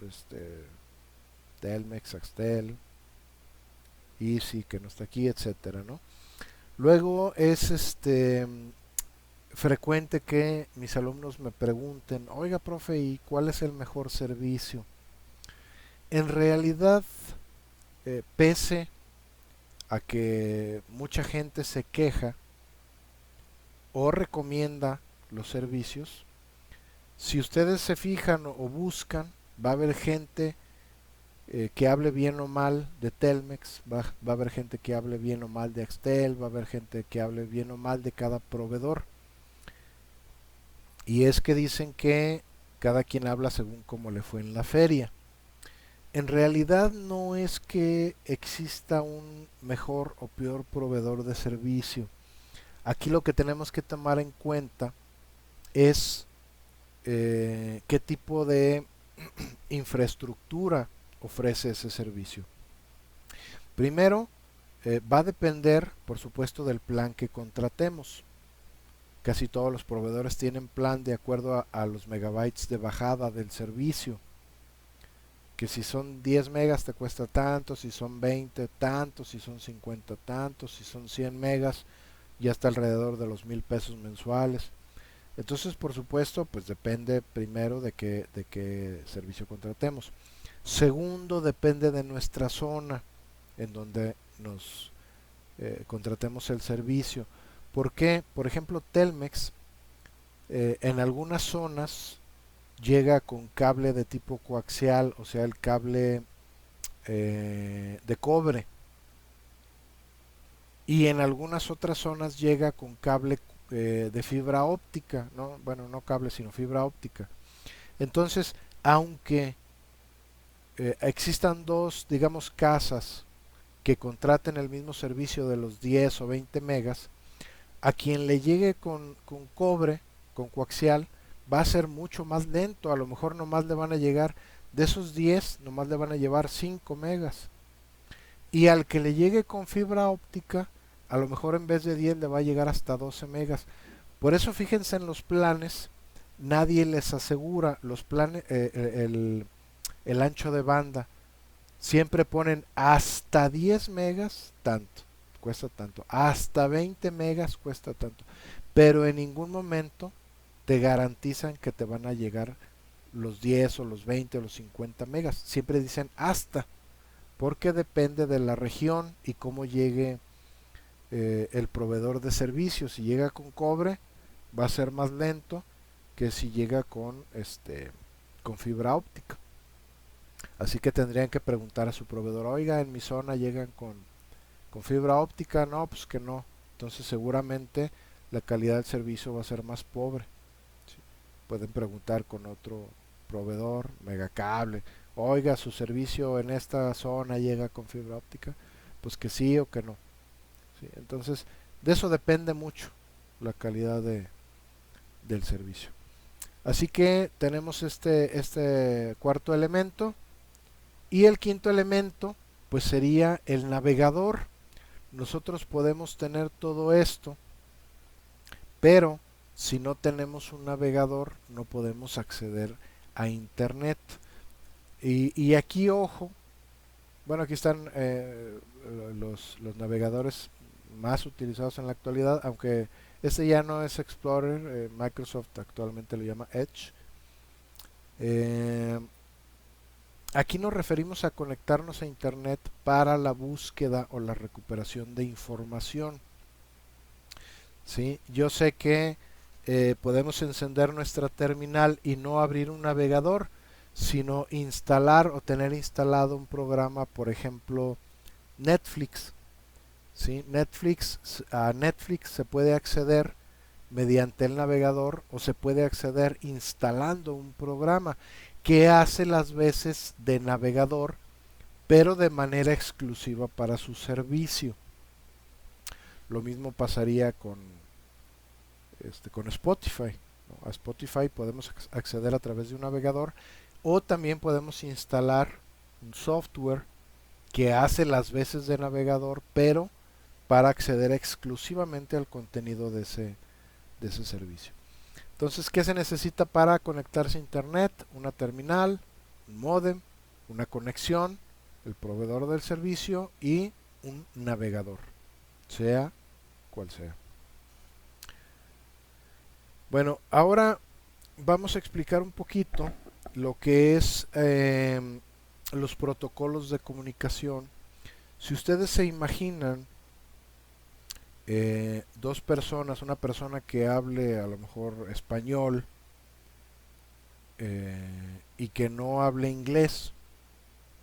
Telmex, Axtel, Easy que no está aquí, etcétera, ¿no? Luego es frecuente que mis alumnos me pregunten, oiga profe, ¿y cuál es el mejor servicio? En realidad, pese a que mucha gente se queja o recomienda los servicios, si ustedes se fijan o buscan, va a haber gente que hable bien o mal de Telmex, va a haber gente que hable bien o mal de Axtel, va a haber gente que hable bien o mal de cada proveedor. Y es que dicen que cada quien habla según cómo le fue en la feria. En realidad no es que exista un mejor o peor proveedor de servicio. Aquí lo que tenemos que tomar en cuenta es qué tipo de infraestructura ofrece ese servicio. Primero, va a depender, por supuesto, del plan que contratemos. Casi todos los proveedores tienen plan de acuerdo a los megabytes de bajada del servicio. Que si son 10 megas te cuesta tanto, si son 20 tanto, si son 50 tanto, si son 100 megas ya está alrededor de los 1000 pesos mensuales. Entonces, por supuesto, pues depende primero de qué servicio contratemos. Segundo, depende de nuestra zona en donde nos contratemos el servicio. ¿Por qué? Por ejemplo, Telmex en algunas zonas llega con cable de tipo coaxial, o sea, el cable de cobre, y en algunas otras zonas llega con cable de fibra óptica, ¿no? Bueno, no cable, sino fibra óptica. Entonces, aunque existan dos, digamos, casas que contraten el mismo servicio de los 10 o 20 megas, a quien le llegue con cobre, con coaxial, va a ser mucho más lento. A lo mejor nomás le van a llegar, de esos 10, nomás le van a llevar 5 megas. Y al que le llegue con fibra óptica, a lo mejor en vez de 10 le va a llegar hasta 12 megas. Por eso fíjense en los planes, nadie les asegura los planes, el ancho de banda. Siempre ponen hasta 10 megas tanto, cuesta tanto. Hasta 20 megas cuesta tanto. Pero en ningún momento te garantizan que te van a llegar los 10 o los 20 o los 50 megas. Siempre dicen hasta, porque depende de la región y cómo llegue el proveedor de servicios. Si llega con cobre, va a ser más lento que si llega con fibra óptica. Así que tendrían que preguntar a su proveedor, oiga, en mi zona llegan con fibra óptica, no, pues que no. Entonces seguramente la calidad del servicio va a ser más pobre. ¿Sí? Pueden preguntar con otro proveedor, Megacable, oiga, su servicio en esta zona llega con fibra óptica, pues que sí o que no. ¿Sí? Entonces, de eso depende mucho la calidad del servicio. Así que tenemos este cuarto elemento. Y el quinto elemento, pues sería el navegador. Nosotros podemos tener todo esto, pero si no tenemos un navegador, no podemos acceder a Internet. Y aquí, ojo, bueno, aquí están los navegadores más utilizados en la actualidad, aunque este ya no es Explorer, Microsoft actualmente lo llama Edge. Eh, Aquí nos referimos a conectarnos a Internet para la búsqueda o la recuperación de información. ¿Sí? Yo sé que podemos encender nuestra terminal y no abrir un navegador, sino instalar o tener instalado un programa, por ejemplo, Netflix. ¿Sí? A Netflix se puede acceder mediante el navegador o se puede acceder instalando un programa que hace las veces de navegador, pero de manera exclusiva para su servicio. Lo mismo pasaría con Spotify, ¿no? A Spotify podemos acceder a través de un navegador o también podemos instalar un software que hace las veces de navegador, pero para acceder exclusivamente al contenido de ese servicio. Entonces, ¿qué se necesita para conectarse a Internet? Una terminal, un módem, una conexión, el proveedor del servicio y un navegador, sea cual sea. Bueno, ahora vamos a explicar un poquito lo que es los protocolos de comunicación. Si ustedes se imaginan dos personas, una persona que hable a lo mejor español y que no hable inglés,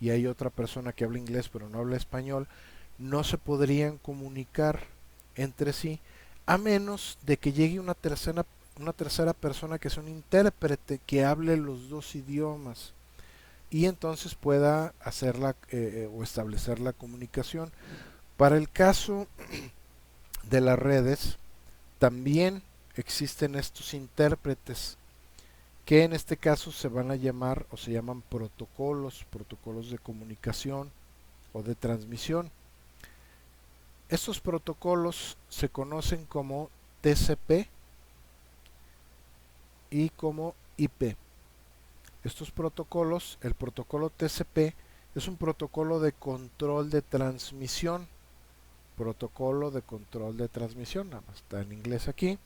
y hay otra persona que habla inglés pero no habla español, no se podrían comunicar entre sí a menos de que llegue una tercera persona que es un intérprete que hable los dos idiomas y entonces pueda hacerla o establecer la comunicación. Para el caso de las redes, también existen estos intérpretes que en este caso se van a llamar o se llaman protocolos de comunicación o de transmisión. Estos protocolos se conocen como TCP y como IP. Estos protocolos, el protocolo TCP es un protocolo de control de transmisión. Protocolo de control de transmisión, nada más está en inglés aquí.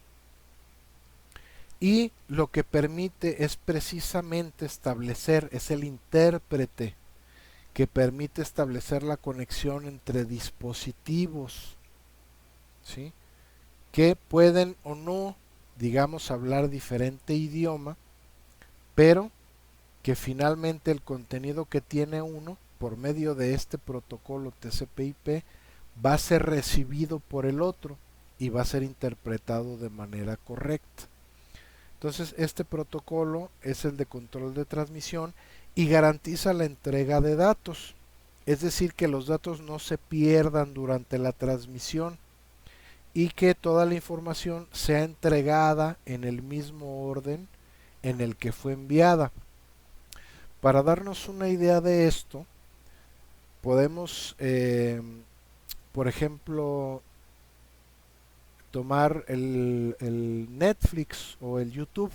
Y lo que permite es precisamente establecer, es el intérprete que permite establecer la conexión entre dispositivos, ¿sí? Que pueden o no, digamos, hablar diferente idioma, pero que finalmente el contenido que tiene uno por medio de este protocolo TCP/IP va a ser recibido por el otro y va a ser interpretado de manera correcta. Entonces este protocolo es el de control de transmisión y garantiza la entrega de datos, es decir, que los datos no se pierdan durante la transmisión y que toda la información sea entregada en el mismo orden en el que fue enviada. Para darnos una idea de esto, podemos, por ejemplo, tomar el Netflix o el YouTube.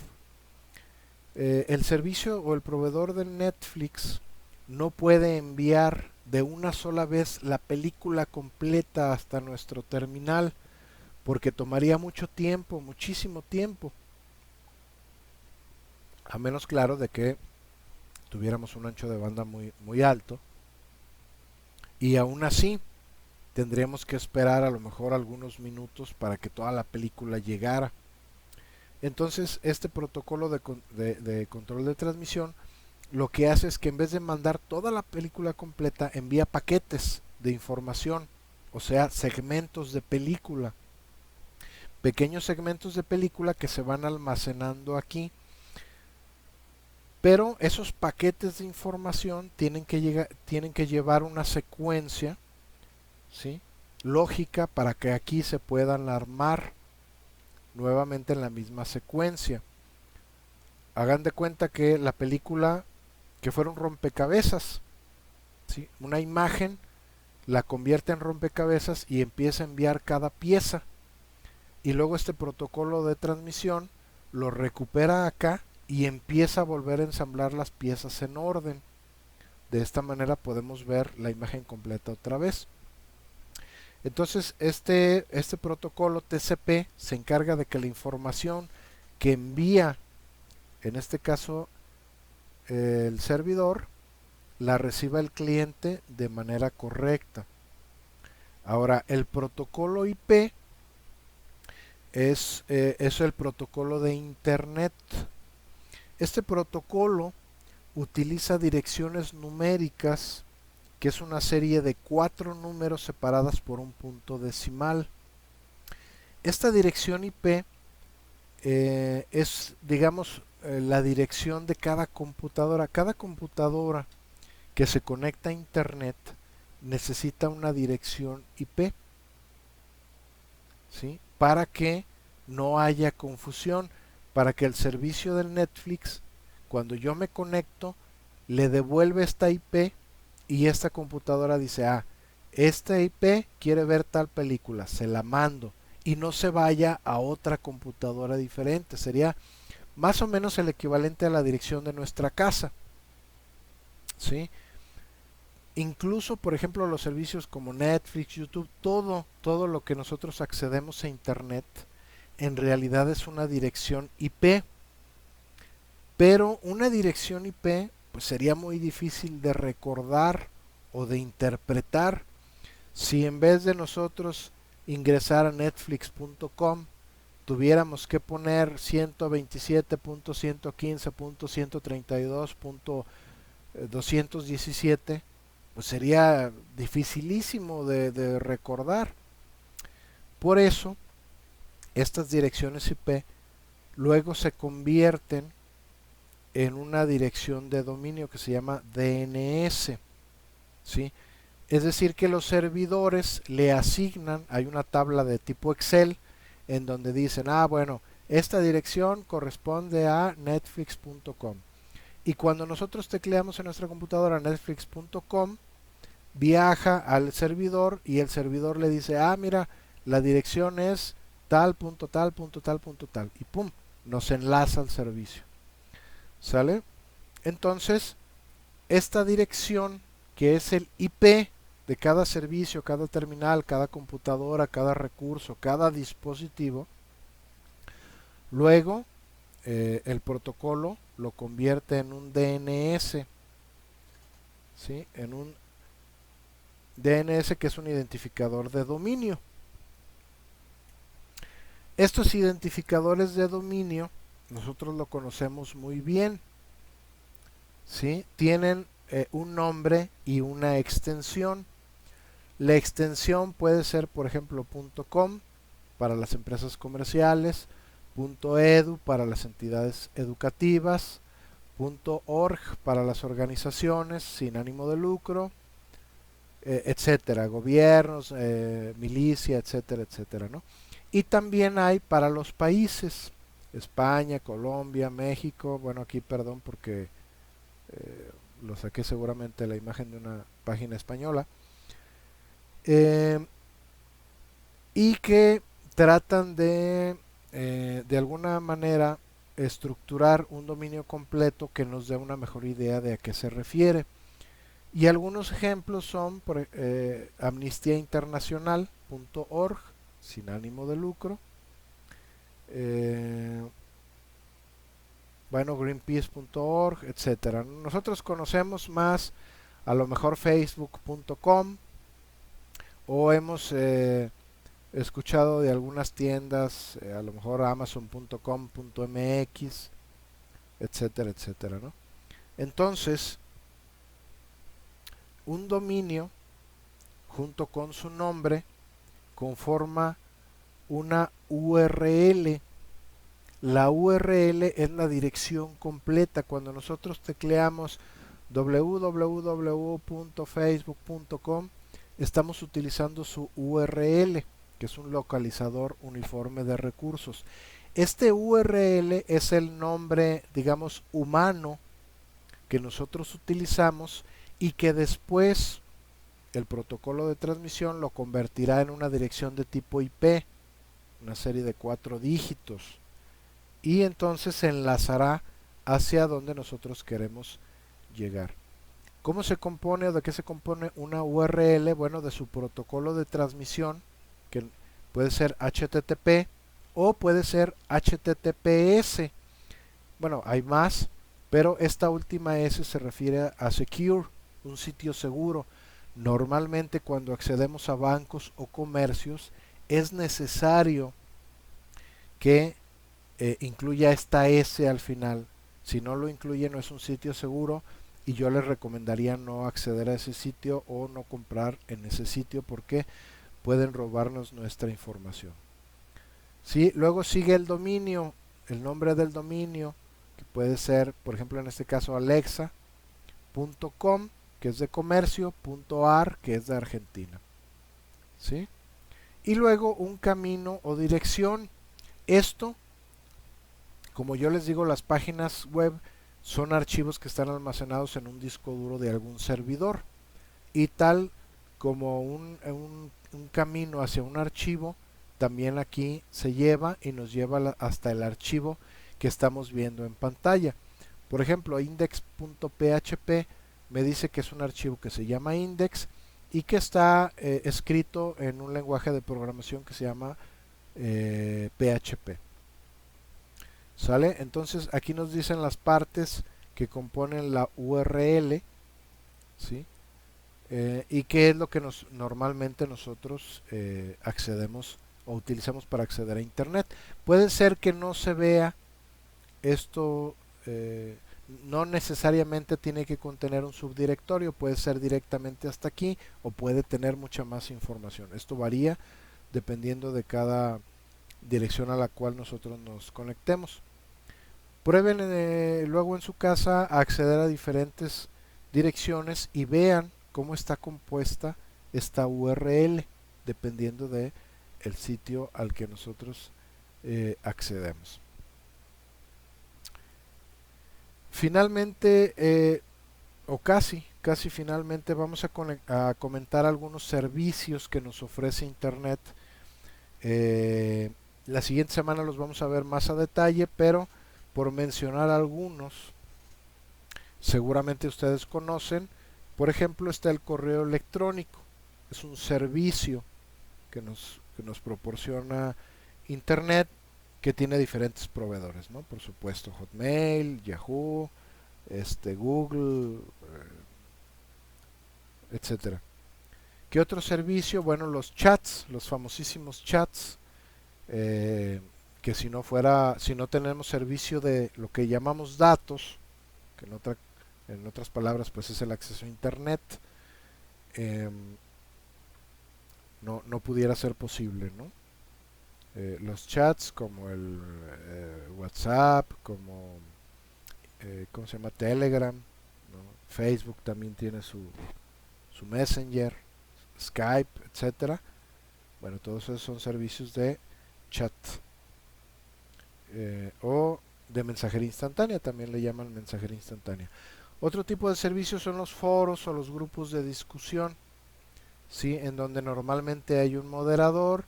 El servicio o el proveedor de Netflix no puede enviar de una sola vez la película completa hasta nuestro terminal porque tomaría mucho tiempo, muchísimo tiempo. A menos, claro, de que tuviéramos un ancho de banda muy alto. Y aún así, tendríamos que esperar a lo mejor algunos minutos para que toda la película llegara. Entonces, este protocolo de control de transmisión lo que hace es que en vez de mandar toda la película completa, envía paquetes de información, o sea, segmentos de película, pequeños segmentos de película que se van almacenando aquí. Pero esos paquetes de información tienen que llevar una secuencia, ¿sí?, lógica para que aquí se puedan armar nuevamente en la misma secuencia. Hagan de cuenta que la película, que fueron rompecabezas, ¿sí?, una imagen la convierte en rompecabezas y empieza a enviar cada pieza. Y luego este protocolo de transmisión lo recupera acá y empieza a volver a ensamblar las piezas en orden. De esta manera podemos ver la imagen completa otra vez. Entonces este protocolo TCP se encarga de que la información que envía, en este caso el servidor, la reciba el cliente de manera correcta. Ahora, el protocolo IP es el protocolo de Internet. Este protocolo utiliza direcciones numéricas, que es una serie de 4 números separadas por un punto decimal. Esta dirección IP es, digamos, la dirección de cada computadora. Cada computadora que se conecta a Internet necesita una dirección IP, ¿sí?, para que no haya confusión, para que el servicio del Netflix, cuando yo me conecto, le devuelve esta IP y esta computadora dice, esta IP quiere ver tal película, se la mando, y no se vaya a otra computadora diferente. Sería más o menos el equivalente a la dirección de nuestra casa, ¿sí? Incluso, por ejemplo, los servicios como Netflix, YouTube, todo lo que nosotros accedemos a Internet, en realidad es una dirección IP. Pero una dirección IP pues sería muy difícil de recordar o de interpretar si en vez de nosotros ingresar a netflix.com tuviéramos que poner 127.115.132.217, pues sería dificilísimo de recordar. Por eso, estas direcciones IP luego se convierten en una dirección de dominio que se llama DNS, ¿sí? Es decir, que los servidores le asignan, hay una tabla de tipo Excel en donde dicen, bueno, esta dirección corresponde a netflix.com. Y cuando nosotros tecleamos en nuestra computadora netflix.com, viaja al servidor y el servidor le dice, mira, la dirección es tal, punto tal, punto tal, punto tal. Y pum, nos enlaza al servicio. ¿Sale? Entonces, esta dirección, que es el IP de cada servicio, cada terminal, cada computadora, cada recurso, cada dispositivo, luego el protocolo lo convierte en un DNS, ¿sí?, en un DNS que es un identificador de dominio. Estos identificadores de dominio nosotros lo conocemos muy bien. ¿sí? Tienen un nombre y una extensión. La extensión puede ser, por ejemplo, .com para las empresas comerciales, .edu para las entidades educativas, .org para las organizaciones sin ánimo de lucro, etcétera, gobiernos, milicia, etcétera, etcétera, ¿no? Y también hay para los países, España, Colombia, México, bueno, aquí perdón porque lo saqué seguramente la imagen de una página española, eh, y que tratan de alguna manera, estructurar un dominio completo que nos dé una mejor idea de a qué se refiere. Y algunos ejemplos son amnistiainternacional.org, sin ánimo de lucro, eh, bueno, greenpeace.org, etcétera. Nosotros conocemos más a lo mejor facebook.com, o hemos escuchado de algunas tiendas, a lo mejor amazon.com.mx, etcétera, etcétera, ¿no? Entonces, un dominio junto con su nombre conforma una URL. La URL es la dirección completa. Cuando nosotros tecleamos www.facebook.com, estamos utilizando su URL, que es un localizador uniforme de recursos. Este URL es el nombre, digamos, humano que nosotros utilizamos y que después el protocolo de transmisión lo convertirá en una dirección de tipo IP, una serie de 4 dígitos, y entonces se enlazará hacia donde nosotros queremos llegar. ¿Cómo se compone o de qué se compone una URL? Bueno, de su protocolo de transmisión, que puede ser HTTP o puede ser HTTPS. Bueno, hay más, pero esta última S se refiere a secure, un sitio seguro. Normalmente cuando accedemos a bancos o comercios es necesario que incluya esta S al final. Si no lo incluye no es un sitio seguro, y yo les recomendaría no acceder a ese sitio o no comprar en ese sitio porque pueden robarnos nuestra información. ¿Sí? Luego sigue el dominio, el nombre del dominio, que puede ser, por ejemplo, en este caso alexa.com, que es de comercio, .ar, que es de Argentina. ¿Sí? Y luego un camino o dirección. Esto, como yo les digo, las páginas web son archivos que están almacenados en un disco duro de algún servidor. Y tal como un camino hacia un archivo, también aquí se lleva y nos lleva hasta el archivo que estamos viendo en pantalla. Por ejemplo, index.php me dice que es un archivo que se llama index y que está escrito en un lenguaje de programación que se llama PHP. ¿Sale? Entonces aquí nos dicen las partes que componen la URL, ¿sí? Y qué es lo que normalmente nosotros accedemos o utilizamos para acceder a Internet. Puede ser que no se vea esto, no necesariamente tiene que contener un subdirectorio, puede ser directamente hasta aquí o puede tener mucha más información. Esto varía dependiendo de cada dirección a la cual nosotros nos conectemos. Prueben luego en su casa a acceder a diferentes direcciones y vean cómo está compuesta esta URL dependiendo de el sitio al que nosotros accedemos. Finalmente, o casi finalmente, vamos a comentar algunos servicios que nos ofrece Internet. La siguiente semana los vamos a ver más a detalle, pero por mencionar algunos, seguramente ustedes conocen. Por ejemplo, está el correo electrónico. Es un servicio que nos proporciona Internet, que tiene diferentes proveedores, ¿no? Por supuesto, Hotmail, Yahoo, Google, etcétera. ¿Qué otro servicio? Bueno, los chats, los famosísimos chats, que si no tenemos servicio de lo que llamamos datos, que en otra En otras palabras, pues es el acceso a internet, eh, no pudiera ser posible, ¿no? Los chats como el WhatsApp, como ¿cómo se llama? Telegram, ¿no? Facebook también tiene su Messenger, Skype, etcétera. Bueno, todos esos son servicios de chat o de mensajería instantánea, también le llaman mensajería instantánea. Otro tipo de servicios son los foros o los grupos de discusión, ¿sí? En donde normalmente hay un moderador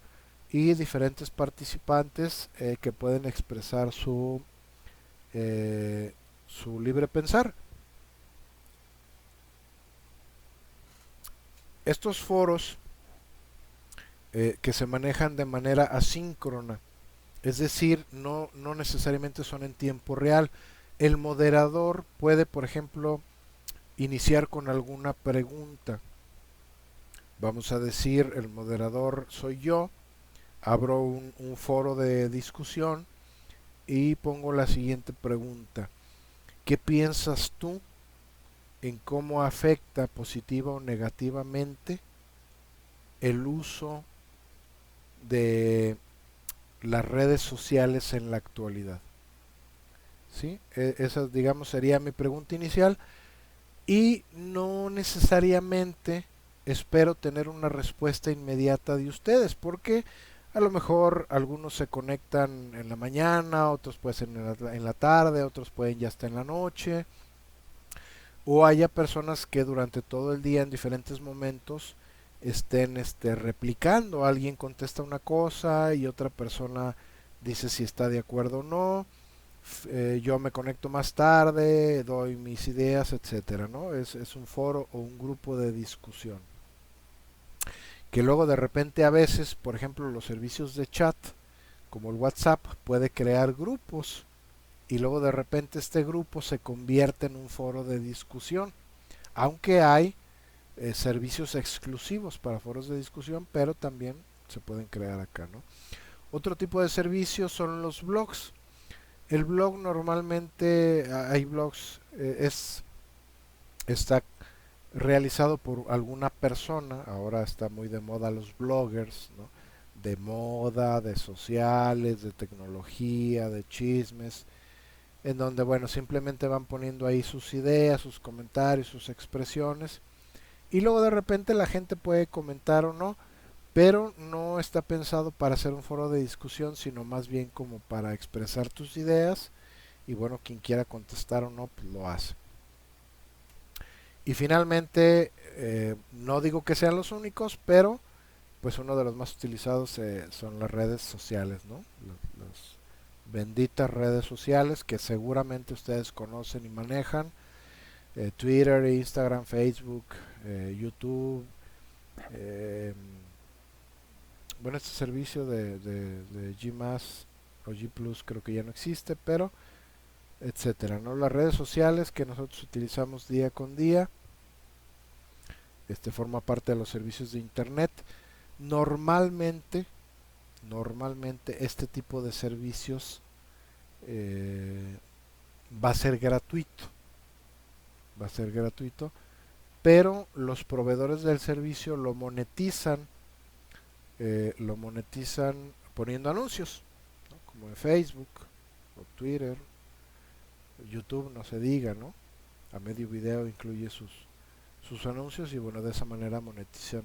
y diferentes participantes que pueden expresar su libre pensar. Estos foros que se manejan de manera asíncrona, es decir, no necesariamente son en tiempo real. El moderador puede, por ejemplo, iniciar con alguna pregunta. Vamos a decir, el moderador soy yo, abro un foro de discusión y pongo la siguiente pregunta. ¿Qué piensas tú en cómo afecta positiva o negativamente el uso de las redes sociales en la actualidad? ¿Sí? Esa, digamos, sería mi pregunta inicial y no necesariamente espero tener una respuesta inmediata de ustedes, porque a lo mejor algunos se conectan en la mañana, otros pueden ser en la tarde, otros pueden ya estar en la noche, o haya personas que durante todo el día en diferentes momentos estén replicando. Alguien contesta una cosa y otra persona dice si está de acuerdo o no. Yo me conecto más tarde, doy mis ideas, etcétera, ¿no? Es un foro o un grupo de discusión. Que luego de repente a veces, por ejemplo, los servicios de chat, como el WhatsApp, puede crear grupos y luego de repente este grupo se convierte en un foro de discusión. Aunque hay servicios exclusivos para foros de discusión, pero también se pueden crear acá, ¿no? Otro tipo de servicios son los blogs. El blog normalmente, hay blogs, está realizado por alguna persona. Ahora está muy de moda los bloggers, ¿no? De moda, de sociales, de tecnología, de chismes, en donde, bueno, simplemente van poniendo ahí sus ideas, sus comentarios, sus expresiones, y luego de repente la gente puede comentar o no, pero no está pensado para hacer un foro de discusión, sino más bien como para expresar tus ideas, y bueno, quien quiera contestar o no, pues lo hace. Y finalmente, no digo que sean los únicos, pero pues uno de los más utilizados son las redes sociales, ¿no? Las benditas redes sociales que seguramente ustedes conocen y manejan. Twitter, Instagram, Facebook, YouTube. eh, bueno, este servicio de G+, o G Plus creo que ya no existe, pero etcétera, ¿no? Las redes sociales que nosotros utilizamos día con día, forma parte de los servicios de internet. Normalmente, normalmente este tipo de servicios eh, va a ser gratuito, va a ser gratuito, pero los proveedores del servicio lo monetizan poniendo anuncios, ¿no? Como en Facebook o Twitter, YouTube, no se diga, ¿no? A medio video incluye sus anuncios y bueno, de esa manera monetizan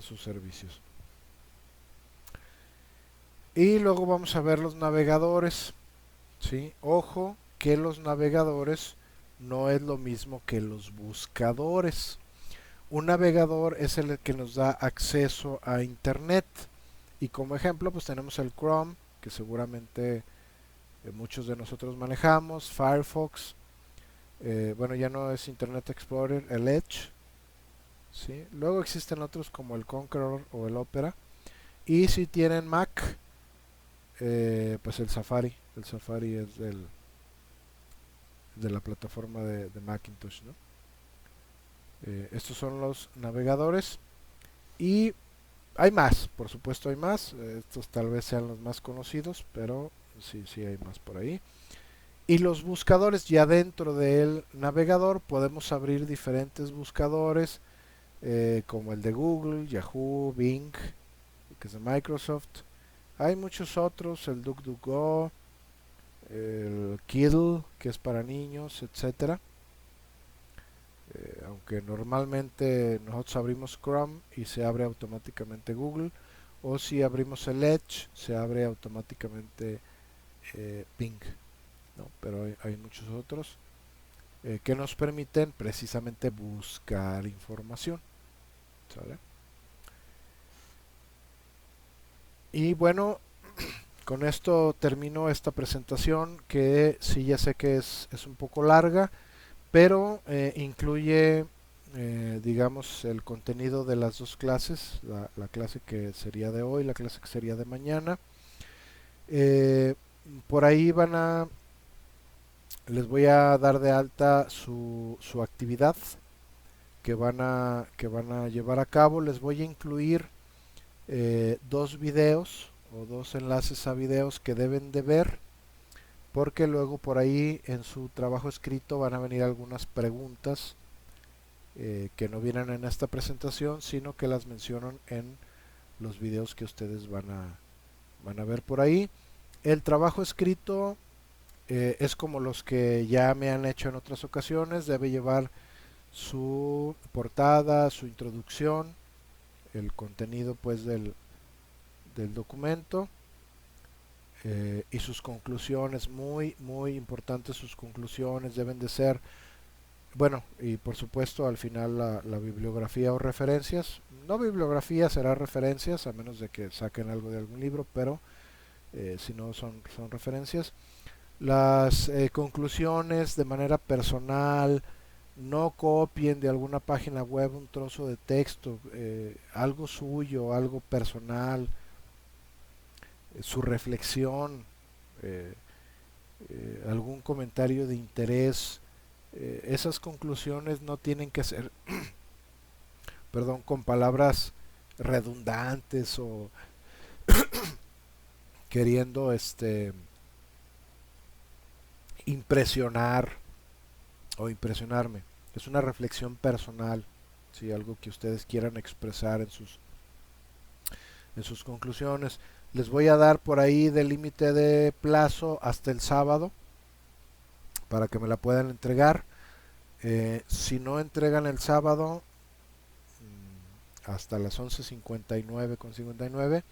sus servicios. Y luego vamos a ver los navegadores, ¿sí? Ojo que los navegadores no es lo mismo que los buscadores. Un navegador es el que nos da acceso a internet. Y como ejemplo, pues tenemos el Chrome, que seguramente muchos de nosotros manejamos, Firefox, bueno, ya no es Internet Explorer, el Edge, ¿sí? Luego existen otros como el Conqueror o el Opera. Y si tienen Mac, pues el Safari. El Safari es de la plataforma de Macintosh, ¿no? Estos son los navegadores. Y hay más, por supuesto hay más. Estos tal vez sean los más conocidos, pero sí, sí hay más por ahí. Y los buscadores, ya dentro del navegador podemos abrir diferentes buscadores, como el de Google, Yahoo, Bing, que es de Microsoft. Hay muchos otros, el DuckDuckGo, el Kiddle, que es para niños, etcétera. Aunque normalmente nosotros abrimos Chrome y se abre automáticamente Google, o si abrimos el Edge se abre automáticamente Bing, ¿no? Pero hay muchos otros que nos permiten precisamente buscar información, ¿sale? Y bueno, con esto termino esta presentación, que sí, ya sé que es un poco larga, pero incluye, digamos, el contenido de las dos clases, la clase que sería de hoy, la clase que sería de mañana. Eh, por ahí les voy a dar de alta su actividad que van a llevar a cabo. Les voy a incluir dos videos o dos enlaces a videos que deben de ver, porque luego por ahí en su trabajo escrito van a venir algunas preguntas que no vienen en esta presentación, sino que las mencionan en los videos que ustedes van a ver por ahí. El trabajo escrito es como los que ya me han hecho en otras ocasiones, debe llevar su portada, su introducción, el contenido pues del documento, y sus conclusiones, muy importantes. Sus conclusiones deben de ser, bueno, y por supuesto al final la bibliografía o referencias. No bibliografía, será referencias, a menos de que saquen algo de algún libro, pero si no son referencias. Las conclusiones de manera personal, no copien de alguna página web un trozo de texto, algo suyo, algo personal, su reflexión, eh, algún comentario de interés. Esas conclusiones no tienen que ser, perdón, con palabras redundantes o queriendo impresionar o impresionarme. Es una reflexión personal, ¿sí? Algo que ustedes quieran expresar en sus conclusiones. Les voy a dar por ahí de límite de plazo hasta el sábado para que me la puedan entregar. Si no entregan el sábado hasta las 11:59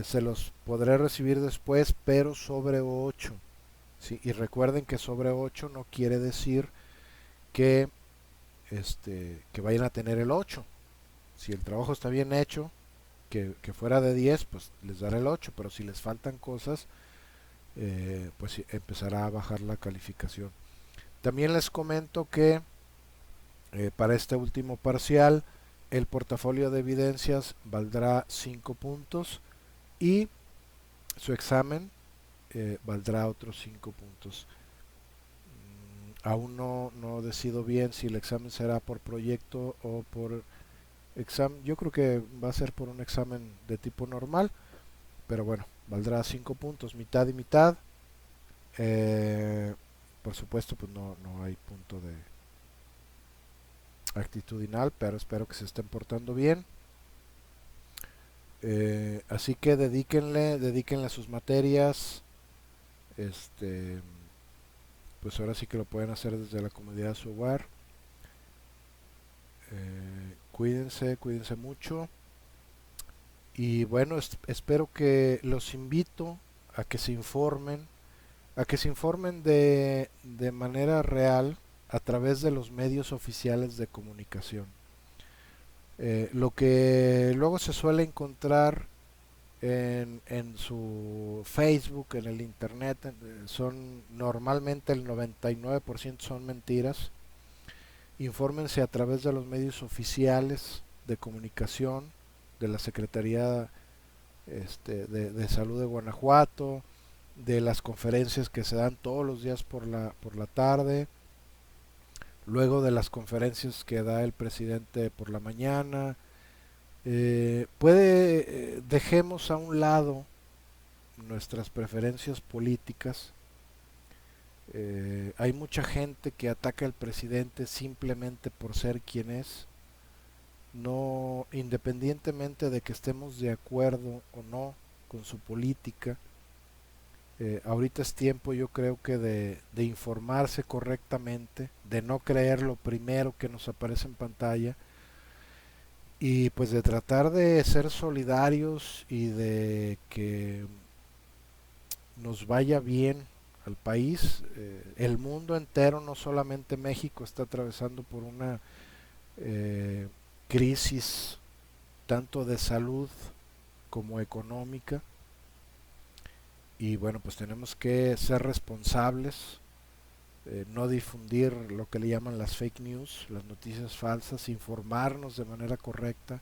se los podré recibir después, pero sobre 8. ¿Sí? Y recuerden que sobre 8 no quiere decir que, que vayan a tener el 8. Si el trabajo está bien hecho, que fuera de 10, pues les daré el 8, pero si les faltan cosas, pues sí, empezará a bajar la calificación. También les comento que para este último parcial el portafolio de evidencias valdrá 5 puntos y su examen valdrá otros 5 puntos. Aún no decido bien si el examen será por proyecto o por examen. Yo creo que va a ser por un examen de tipo normal, pero bueno, valdrá 5 puntos, mitad y mitad. Eh, por supuesto, pues no hay punto de actitudinal, pero espero que se estén portando bien. Así que dedíquenle a sus materias. Este, pues ahora sí que lo pueden hacer desde la comodidad de su hogar. Cuídense mucho. Y bueno, espero que los invito a que se informen, de manera real a través de los medios oficiales de comunicación. Lo que luego se suele encontrar en su Facebook, en el internet, son normalmente el 99% son mentiras. Infórmense a través de los medios oficiales de comunicación de la Secretaría de Salud de Guanajuato, de las conferencias que se dan todos los días por la tarde, luego de las conferencias que da el presidente por la mañana. Dejemos a un lado nuestras preferencias políticas Hay mucha gente que ataca al presidente simplemente por ser quien es, no independientemente de que estemos de acuerdo o no con su política. Ahorita es tiempo, yo creo que de informarse correctamente, de no creer lo primero que nos aparece en pantalla y pues de tratar de ser solidarios y de que nos vaya bien al país. El mundo entero, no solamente México, está atravesando por una eh, crisis tanto de salud como económica, y bueno, pues tenemos que ser responsables, no difundir lo que le llaman las fake news, las noticias falsas, informarnos de manera correcta,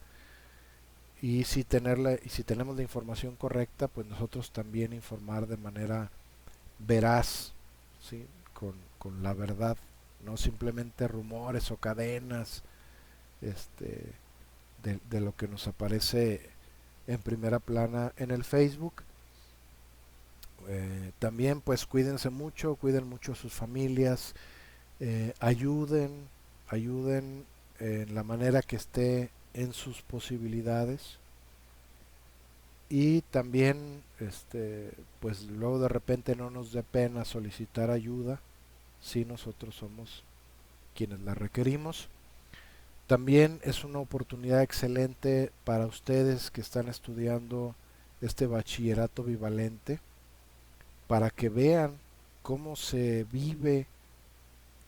y si tenemos la información correcta, pues nosotros también informar de manera veraz, ¿sí? Con la verdad, no simplemente rumores o cadenas, este, de lo que nos aparece en primera plana en el Facebook. También pues cuídense mucho, cuiden mucho a sus familias, ayuden en la manera que esté en sus posibilidades, y también pues luego de repente no nos dé pena solicitar ayuda si nosotros somos quienes la requerimos. También es una oportunidad excelente para ustedes que están estudiando este bachillerato bivalente, para que vean cómo se vive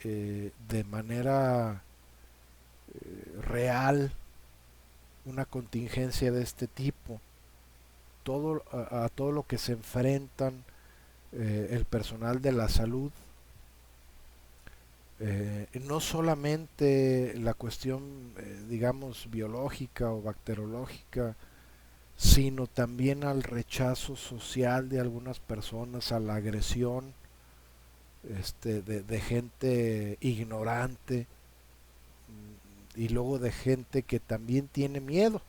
de manera real una contingencia de este tipo, a todo lo que se enfrentan el personal de la salud. No solamente la cuestión, digamos, biológica o bacteriológica, sino también al rechazo social de algunas personas, a la agresión de gente ignorante, y luego de gente que también tiene miedo.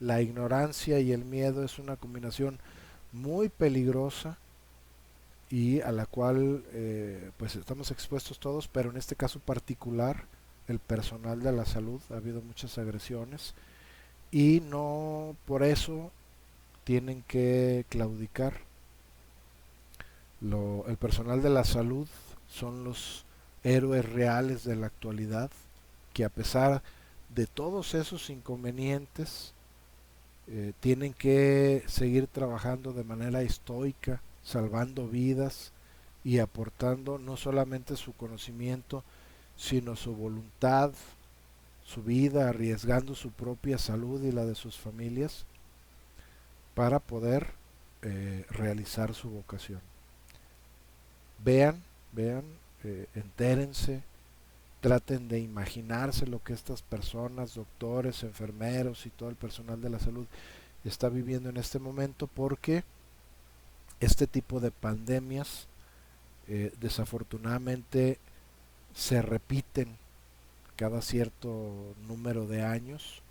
La ignorancia y el miedo es una combinación muy peligrosa y a la cual pues estamos expuestos todos, pero en este caso particular el personal de la salud, ha habido muchas agresiones y no por eso tienen que claudicar. El personal de la salud son los héroes reales de la actualidad, que a pesar de todos esos inconvenientes tienen que seguir trabajando de manera estoica, salvando vidas y aportando no solamente su conocimiento, sino su voluntad, su vida, arriesgando su propia salud y la de sus familias para poder realizar su vocación. Vean, entérense, traten de imaginarse lo que estas personas, doctores, enfermeros y todo el personal de la salud está viviendo en este momento, porque este tipo de pandemias desafortunadamente se repiten cada cierto número de años,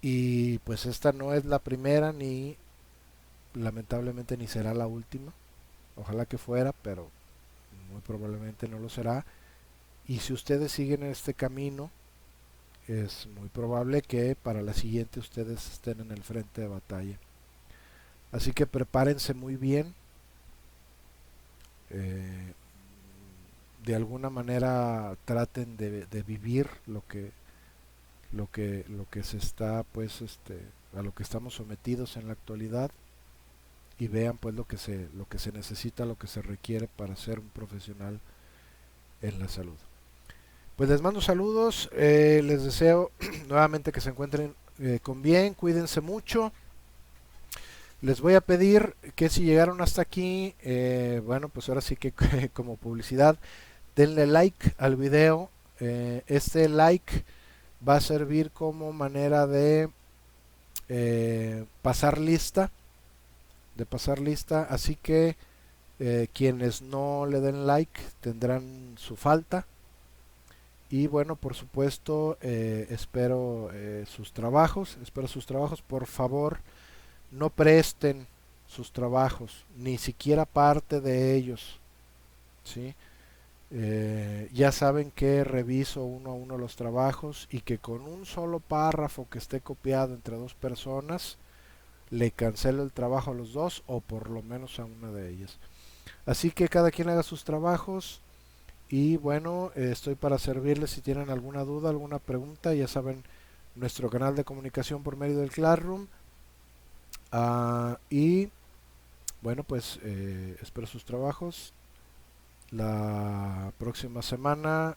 y pues esta no es la primera ni lamentablemente ni será la última. Ojalá que fuera, pero muy probablemente no lo será. Y si ustedes siguen en este camino, es muy probable que para la siguiente ustedes estén en el frente de batalla. Así que prepárense muy bien. Eh, de alguna manera traten de vivir lo que se está pues a lo que estamos sometidos en la actualidad, y vean pues lo que se necesita, lo que se requiere para ser un profesional en la salud. Pues les mando saludos, les deseo nuevamente que se encuentren con bien, cuídense mucho. Les voy a pedir que si llegaron hasta aquí, bueno, pues ahora sí que como publicidad, denle like al video. Este like va a servir como manera pasar lista, de pasar lista, así que quienes no le den like tendrán su falta. Y bueno, por supuesto, espero sus trabajos, por favor, no presten sus trabajos, ni siquiera parte de ellos. ¿sí? Ya saben que reviso uno a uno los trabajos y que con un solo párrafo que esté copiado entre dos personas, le cancelo el trabajo a los dos o por lo menos a una de ellas. Así que cada quien haga sus trabajos y bueno, estoy para servirles si tienen alguna duda, alguna pregunta, ya saben, nuestro canal de comunicación por medio del Classroom. Y bueno, pues espero sus trabajos. La próxima semana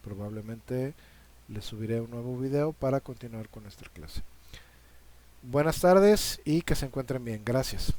probablemente les subiré un nuevo video para continuar con nuestra clase. Buenas tardes y que se encuentren bien. Gracias.